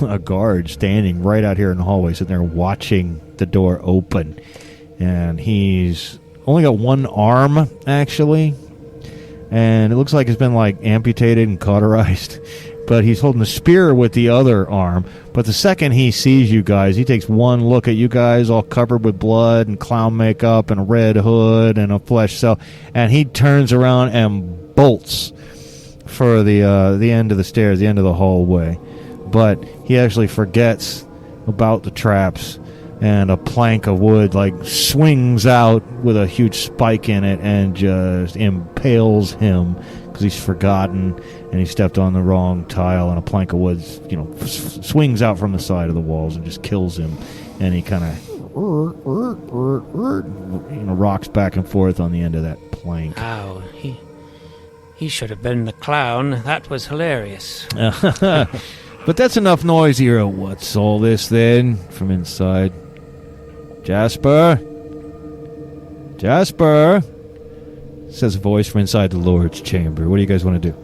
a guard standing right out here in the hallway, sitting there watching the door open. And he's only got one arm, actually. And it looks like it's been, like, amputated and cauterized. But he's holding a spear with the other arm. But the second he sees you guys, he takes one look at you guys, all covered with blood and clown makeup and a red hood and a flesh cell. And he turns around and bolts for the end of the stairs, the end of the hallway. But he actually forgets about the traps, and a plank of wood swings out with a huge spike in it and just impales him because he's forgotten and he stepped on the wrong tile, and a plank of wood swings out from the side of the walls and just kills him. And he kind of rocks back and forth on the end of that plank. Ow, he should have been the clown. That was hilarious. But that's enough noise here. What's all this then? From inside. Jasper? says a voice from inside the Lord's chamber. What do you guys want to do?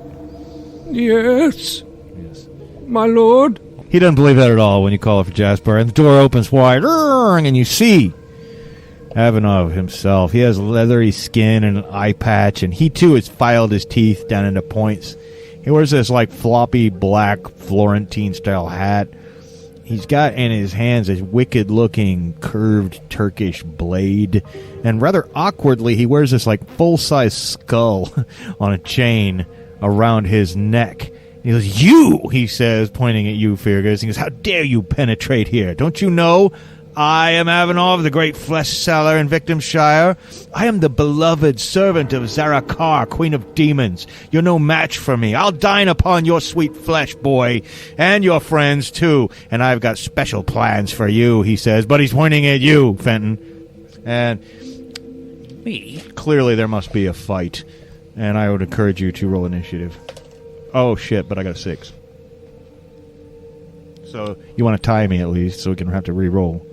Yes, Yes. my lord. He doesn't believe that at all when you call it for Jasper, and the door opens wide, and you see Avanov himself. He has leathery skin and an eye patch, and he too has filed his teeth down into points. He wears this like floppy black Florentine-style hat. He's got in his hands this wicked-looking curved Turkish blade, and rather awkwardly, he wears this like full-size skull on a chain around his neck. He goes, "You," he says, pointing at you, Feargus. He goes, "How dare you penetrate here? Don't you know I am Avanov, the great flesh seller in Victimshire? I am the beloved servant of Zarakar, queen of demons. You're no match for me. I'll dine upon your sweet flesh, boy, and your friends, too. And I've got special plans for you," he says. But he's pointing at you, Fenton. And Me? clearly there must be a fight. And I would encourage you to roll initiative. Oh, shit, but I got a 6. So you want to tie me at least so we can have to re-roll.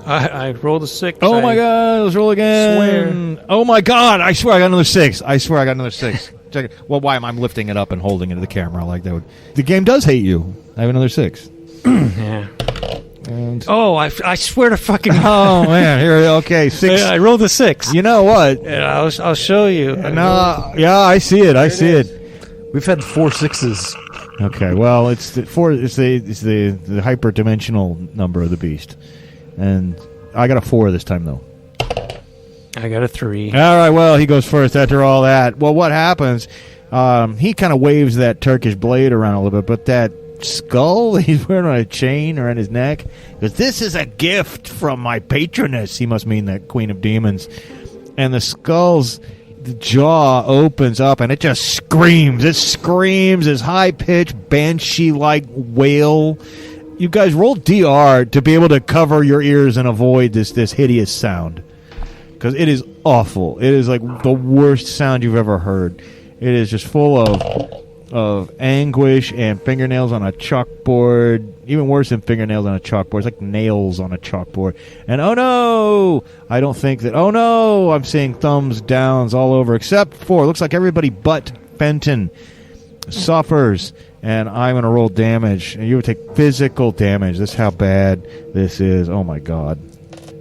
I rolled a 6. Oh my god, let's roll again. Swear. Oh my god, I swear I got another 6. I swear I got another 6. Check it. Well, why am I lifting it up and holding it to the camera like that? The game does hate you. I have another 6. Yeah. And Oh, I swear to fucking. oh man, here, okay, 6. I rolled a 6. You know what? And I'll show you. No, yeah, I see it. I see it. We've had 4 6s. Okay, well, it's the hyperdimensional number of the beast, and I got a 4 this time though. I got a 3. All right, well, he goes first after all that. Well, what happens? He kind of waves that Turkish blade around a little bit, but that skull he's wearing on a chain around his neck, because this is a gift from my patroness. He must mean that Queen of Demons. And the skull's jaw opens up, and it just screams. It screams this high-pitched, banshee-like wail. You guys roll DR to be able to cover your ears and avoid this hideous sound, because it is awful. It is like the worst sound you've ever heard. It is just full of anguish and fingernails on a chalkboard. Even worse than fingernails on a chalkboard. It's like nails on a chalkboard. And oh no! I don't think that... Oh no! I'm seeing thumbs downs all over, except for... It looks like everybody but Fenton suffers. And I'm going to roll damage. And you would take physical damage. This is how bad this is. Oh my god.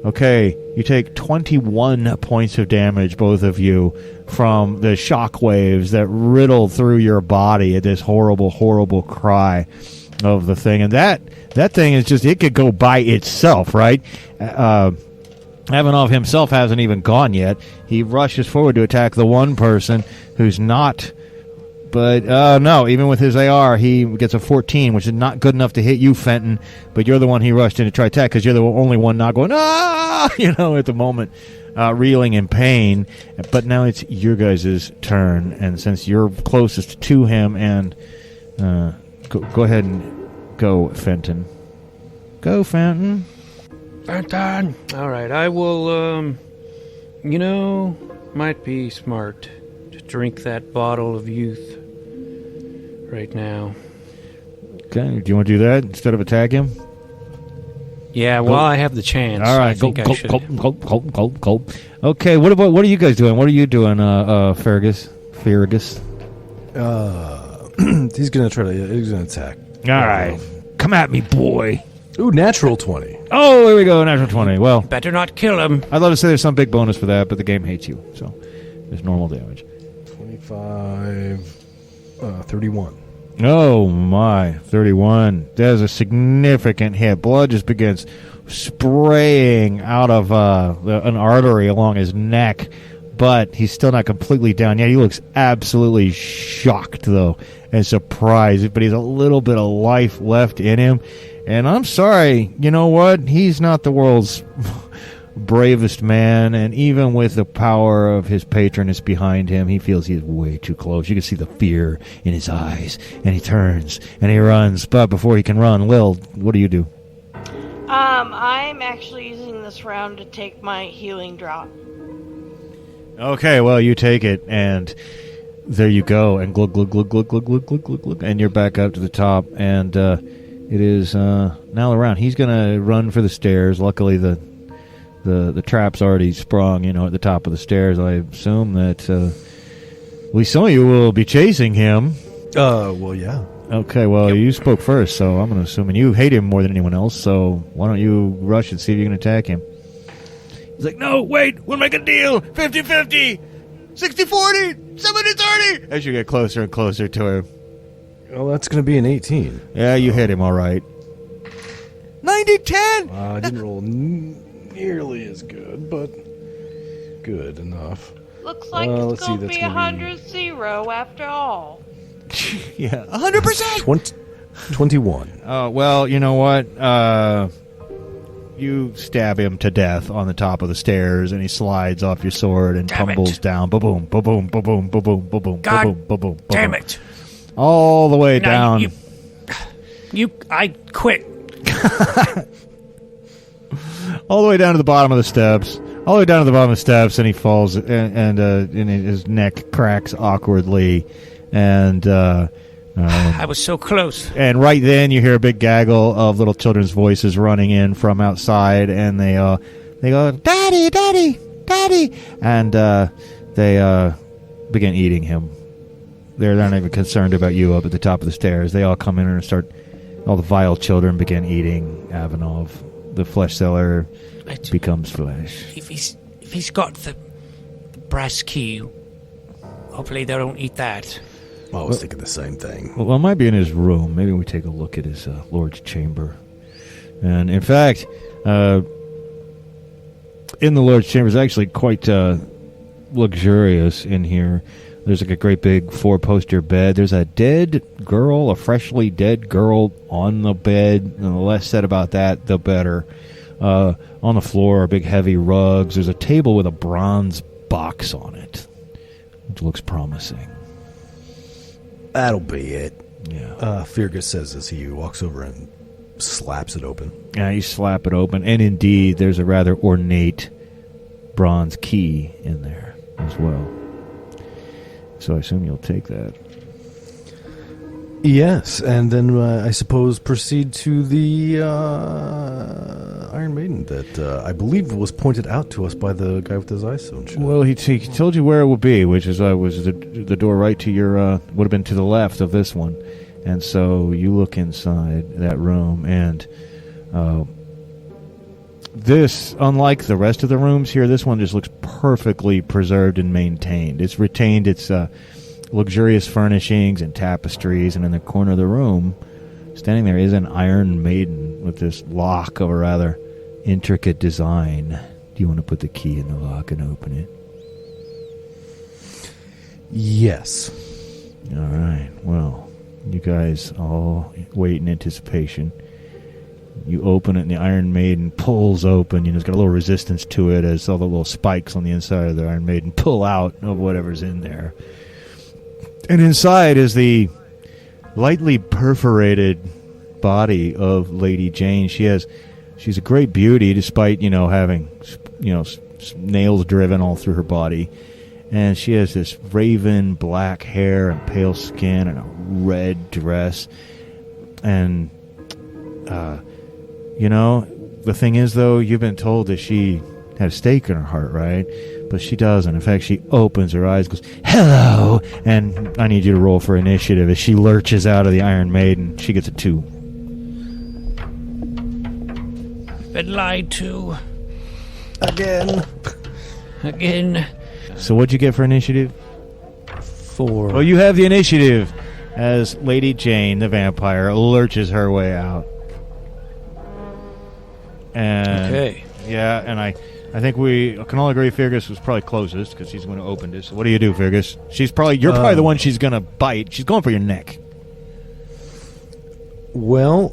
Okay, you take 21 points of damage, both of you, from the shockwaves that riddle through your body at this horrible, horrible cry of the thing. And that thing is just, it could go by itself, right? Avanov himself hasn't even gone yet. He rushes forward to attack the one person who's not... But, no, even with his AR, he gets a 14, which is not good enough to hit you, Fenton. But you're the one he rushed in to try to attack, because you're the only one not going, ah, at the moment, reeling in pain. But now it's your guys' turn, and since you're closest to him, and go ahead and go, Fenton. Go, Fenton. Fenton! All right, I will, might be smart to drink that bottle of youth right now. Okay, do you want to do that instead of attack him? Yeah, well, I have the chance. All right, I think I should. Gulp. Okay, what are you guys doing? What are you doing, Feargus? He's gonna attack. All right, come at me, boy. Ooh, natural 20. Oh, here we go, natural 20. Well, Better not kill him. I'd love to say there's some big bonus for that, but the game hates you, so there's normal damage. 25, 31. Oh my, 31. There's a significant hit. Blood just begins spraying out of an artery along his neck, but he's still not completely down yet. He looks absolutely shocked, though, and surprised, but he's a little bit of life left in him. And I'm sorry, you know what? He's not the world's bravest man, and even with the power of his patroness behind him, he feels he's way too close. You can see the fear in his eyes, and he turns and he runs. But before he can run, Lill, what do you do? I'm actually using this round to take my healing drop. Okay, well, you take it, and there you go, and glug glug glug glug glug glug glug glug glug, and you're back up to the top, and it is now around. He's gonna run for the stairs. Luckily, the the trap's already sprung, at the top of the stairs. I assume that at least some of you will be chasing him. Well, yeah. Okay, well, you spoke first, so I'm going to assume, and you hate him more than anyone else, so why don't you rush and see if you can attack him? He's like, no, wait, we'll make a deal, 50-50, 60-40, 70-30, as you get closer and closer to him. Well, that's going to be an 18. Yeah, you hit him all right. 90-10! I didn't roll nearly as good, but good enough. Looks like it's going to be 100-0 after all. Yeah, 100%! 21. Well, you know what? You stab him to death on the top of the stairs, and he slides off your sword and tumbles down. Ba-boom, ba-boom, ba-boom, ba-boom, ba-boom, ba-boom, ba-boom. Damn it. All the way down. I quit. All the way down to the bottom of the steps. All the way down to the bottom of the steps, and he falls, and his neck cracks awkwardly. And I was so close. And right then, you hear a big gaggle of little children's voices running in from outside, and they go, "Daddy, Daddy, Daddy!" And they begin eating him. They're not even concerned about you up at the top of the stairs. They all come in and start. All the vile children begin eating Avanov. The flesh seller becomes flesh. If he's got the brass key, hopefully they don't eat that. I was thinking the same thing. Well, it might be in his room. Maybe we take a look at his lord's chamber. And in fact, in the lord's chamber is actually quite luxurious in here. There's like a great big 4-poster bed. There's a dead girl, a freshly dead girl on the bed. And the less said about that, the better. On the floor are big heavy rugs. There's a table with a bronze box on it, which looks promising. That'll be it. Yeah. Feargus says as he walks over and slaps it open. Yeah, you slap it open, and indeed, there's a rather ornate bronze key in there as well. So I assume you'll take that. Yes, and then I suppose proceed to the Iron Maiden that I believe was pointed out to us by the guy with his eyestone shot. Well, he told you where it would be, which is was the door right to your would have been to the left of this one, and so you look inside that room, and this, unlike the rest of the rooms here, this one just looks perfectly preserved and maintained. It's retained its luxurious furnishings and tapestries, and in the corner of the room, standing there, is an Iron Maiden with this lock of a rather intricate design. Do you want to put the key in the lock and open it? Yes. All right. Well, you guys all wait in anticipation. You open it, and the Iron Maiden pulls open. It's got a little resistance to it as all the little spikes on the inside of the Iron Maiden pull out of whatever's in there. And inside is the lightly perforated body of Lady Jane. She's a great beauty, despite having nails driven all through her body, and she has this raven black hair and pale skin and a red dress. And the thing is, though, you've been told that she had a stake in her heart, right? But she doesn't. In fact, she opens her eyes, goes, "Hello!" And I need you to roll for initiative. As she lurches out of the Iron Maiden, she gets a 2. Been lied to. Again. So what'd you get for initiative? 4. Well, you have the initiative as Lady Jane, the vampire, lurches her way out. And, okay. Yeah, and I think we can all agree Feargus was probably closest because he's going to open this. So what do you do, Feargus? You're probably the one she's going to bite. She's going for your neck. Well,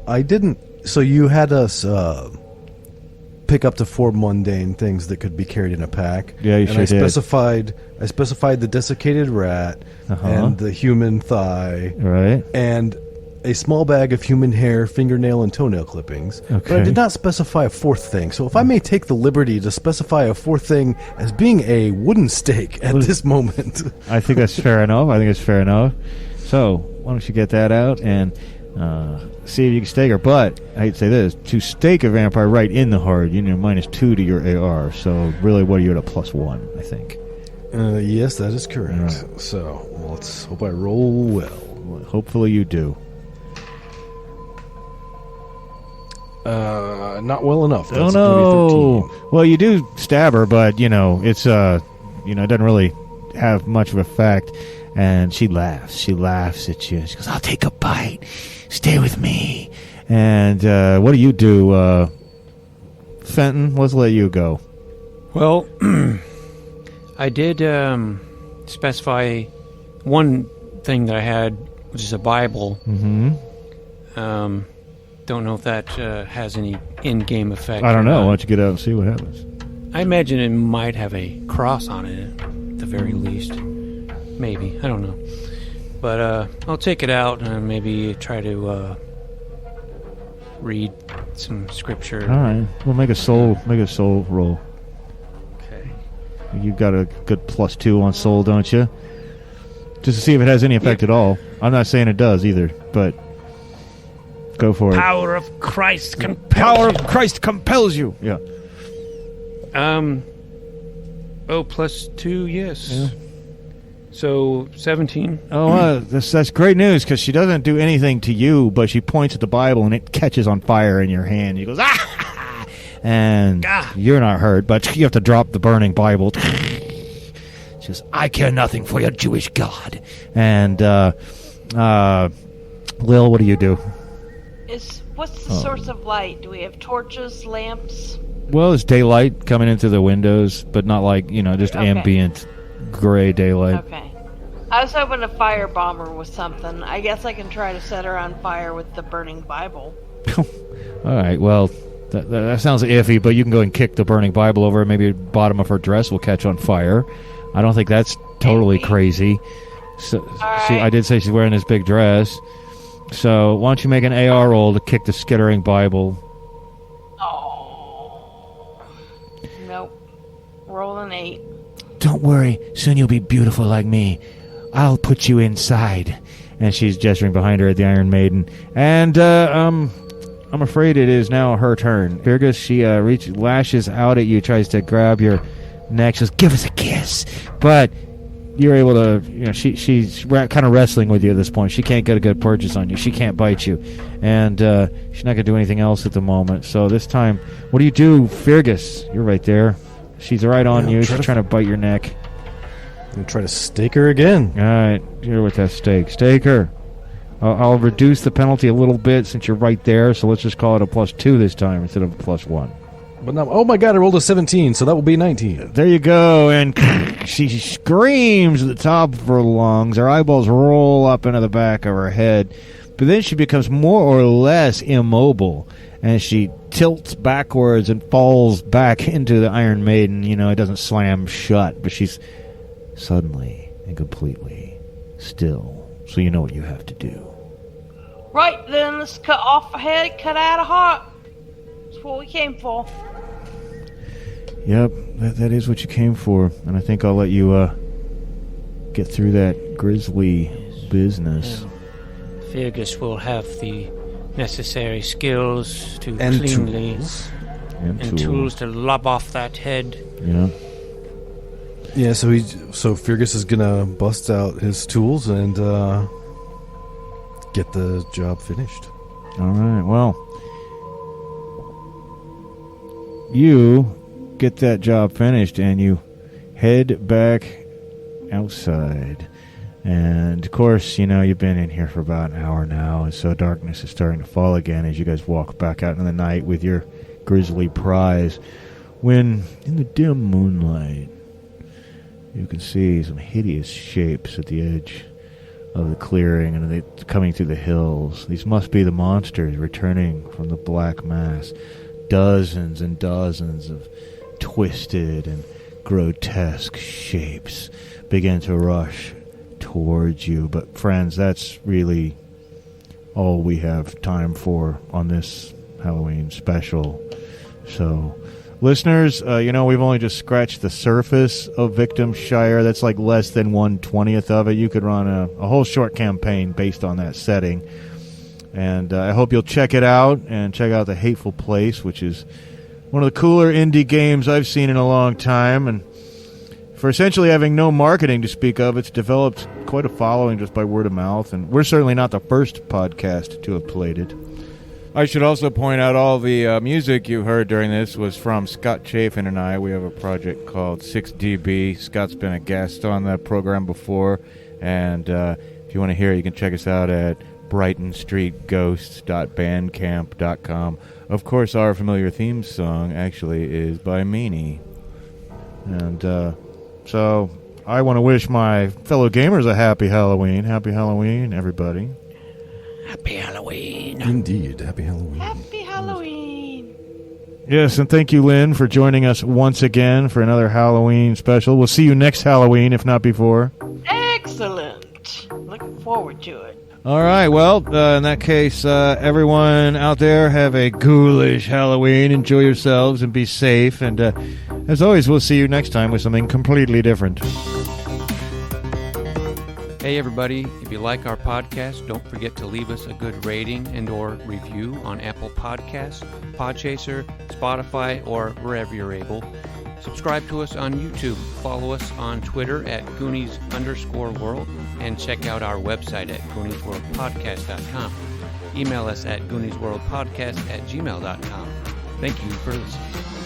I didn't. So you had us pick up to 4 mundane things that could be carried in a pack. Yeah, you and sure I specified the desiccated rat and the human thigh, right, and a small bag of human hair, fingernail, and toenail clippings. Okay. But I did not specify a 4th thing. So if I may take the liberty to specify a 4th thing as being a wooden stake at this moment. I think that's fair enough. So why don't you get that out? And See if you can stake her. But I hate to say this: to stake a vampire right in the heart, you need -2 to your AR. So really, what are you at a +1? I think. Yes, that is correct. Right. So let's hope I roll well. Hopefully, you do. Not well enough. Oh That's no! 13. Well, you do stab her, but it's it doesn't really have much of effect. And she laughs. She laughs at you. She goes, "I'll take a bite. Stay with me." And what do you do, Fenton? Let's let you go. Well, I did specify one thing that I had, which is a Bible. Mm-hmm. Don't know if that has any in-game effect. I don't know. not. Why don't you get out and see what happens? I imagine it might have a cross on it, at the very least. Maybe. I don't know. But I'll take it out and maybe try to read some scripture. All right. We'll make a soul roll. Okay. You've got a good +2 on soul, don't you? Just to see if it has any effect at all. I'm not saying it does either, but go for it. Power of Christ compels Power you. of Christ compels you. Yeah. +2, yes. Yeah. So 17. Oh, that's great news because she doesn't do anything to you, but she points at the Bible and it catches on fire in your hand. She goes, "Ah!" And you're not hurt, but you have to drop the burning Bible. She goes, "I care nothing for your Jewish God." And Lill, what do you do? What's the source of light? Do we have torches, lamps? Well, it's daylight coming into the windows, but not like, just Okay. ambient gray daylight. Okay. I was hoping to firebomb her with something. I guess I can try to set her on fire with the burning Bible. All right, well, that sounds iffy, but you can go and kick the burning Bible over. Maybe the bottom of her dress will catch on fire. I don't think that's totally crazy. So, right. I did say she's wearing this big dress. So why don't you make an AR roll to kick the skittering Bible? Oh. Nope. Roll an 8. Don't worry, soon you'll be beautiful like me. I'll put you inside. And she's gesturing behind her at the Iron Maiden. And I'm afraid it is now her turn. Feargus, she lashes out at you, tries to grab your neck. She says, "Give us a kiss." But you're able to, she's kind of wrestling with you at this point. She can't get a good purchase on you. She can't bite you. And she's not going to do anything else at the moment. So this time, what do you do, Feargus? You're right there. She's right on you. She's trying to bite your neck. I'm going to try to stake her again. All right. You're with that stake. Stake her. I'll reduce the penalty a little bit since you're right there. So let's just call it a +2 this time instead of a +1. But now, oh my god, I rolled a 17, so that will be 19. There you go. And she screams at the top of her lungs. Her eyeballs roll up into the back of her head. But then she becomes more or less immobile. And she tilts backwards and falls back into the Iron Maiden. It doesn't slam shut, but she's suddenly and completely still. So you know what you have to do. Right, then let's cut off a head, cut out a heart. That's what we came for. Yep, that is what you came for. And I think I'll let you get through that grisly business. Feargus will have the necessary skills to And cleanly tools. and tools to lob off that head. Yeah. Yeah, so Feargus is gonna bust out his tools and get the job finished. All right. Well, you get that job finished and you head back outside. And of course, you've been in here for about an hour now, and so darkness is starting to fall again as you guys walk back out in the night with your grisly prize. When in the dim moonlight, you can see some hideous shapes at the edge of the clearing, and they're coming through the hills. These must be the monsters returning from the black mass. Dozens and dozens of twisted and grotesque shapes begin to rush towards you. But friends, that's really all we have time for on this Halloween special. So listeners, we've only just scratched the surface of Victimshire. That's like less than 1/20th of it. You could run a whole short campaign based on that setting. And I hope you'll check it out and check out The Hateful Place, which is one of the cooler indie games I've seen in a long time. And for essentially having no marketing to speak of, it's developed quite a following just by word of mouth. And we're certainly not the first podcast to have played it. I should also point out all the music you heard during this was from Scott Chafin and I. We have a project called 6DB. Scott's been a guest on that program before. And if you want to hear it, you can check us out at brightonstreetghosts.bandcamp.com. Of course, our familiar theme song actually is by Meanie. And so I want to wish my fellow gamers a happy Halloween. Happy Halloween, everybody. Happy Halloween. Indeed, happy Halloween. Happy Halloween. Yes, and thank you, Lynn, for joining us once again for another Halloween special. We'll see you next Halloween, if not before. Excellent. Looking forward to it. All right, well, in that case, everyone out there, have a ghoulish Halloween. Enjoy yourselves and be safe. And as always, we'll see you next time with something completely different. Hey everybody, if you like our podcast, don't forget to leave us a good rating and or review on Apple Podcasts, Podchaser, Spotify, or wherever you're able. Subscribe to us on YouTube, follow us on Twitter at Goonies_world, and check out our website at GooniesWorldPodcast.com. Email us at GooniesWorldPodcast@gmail.com. Thank you for listening.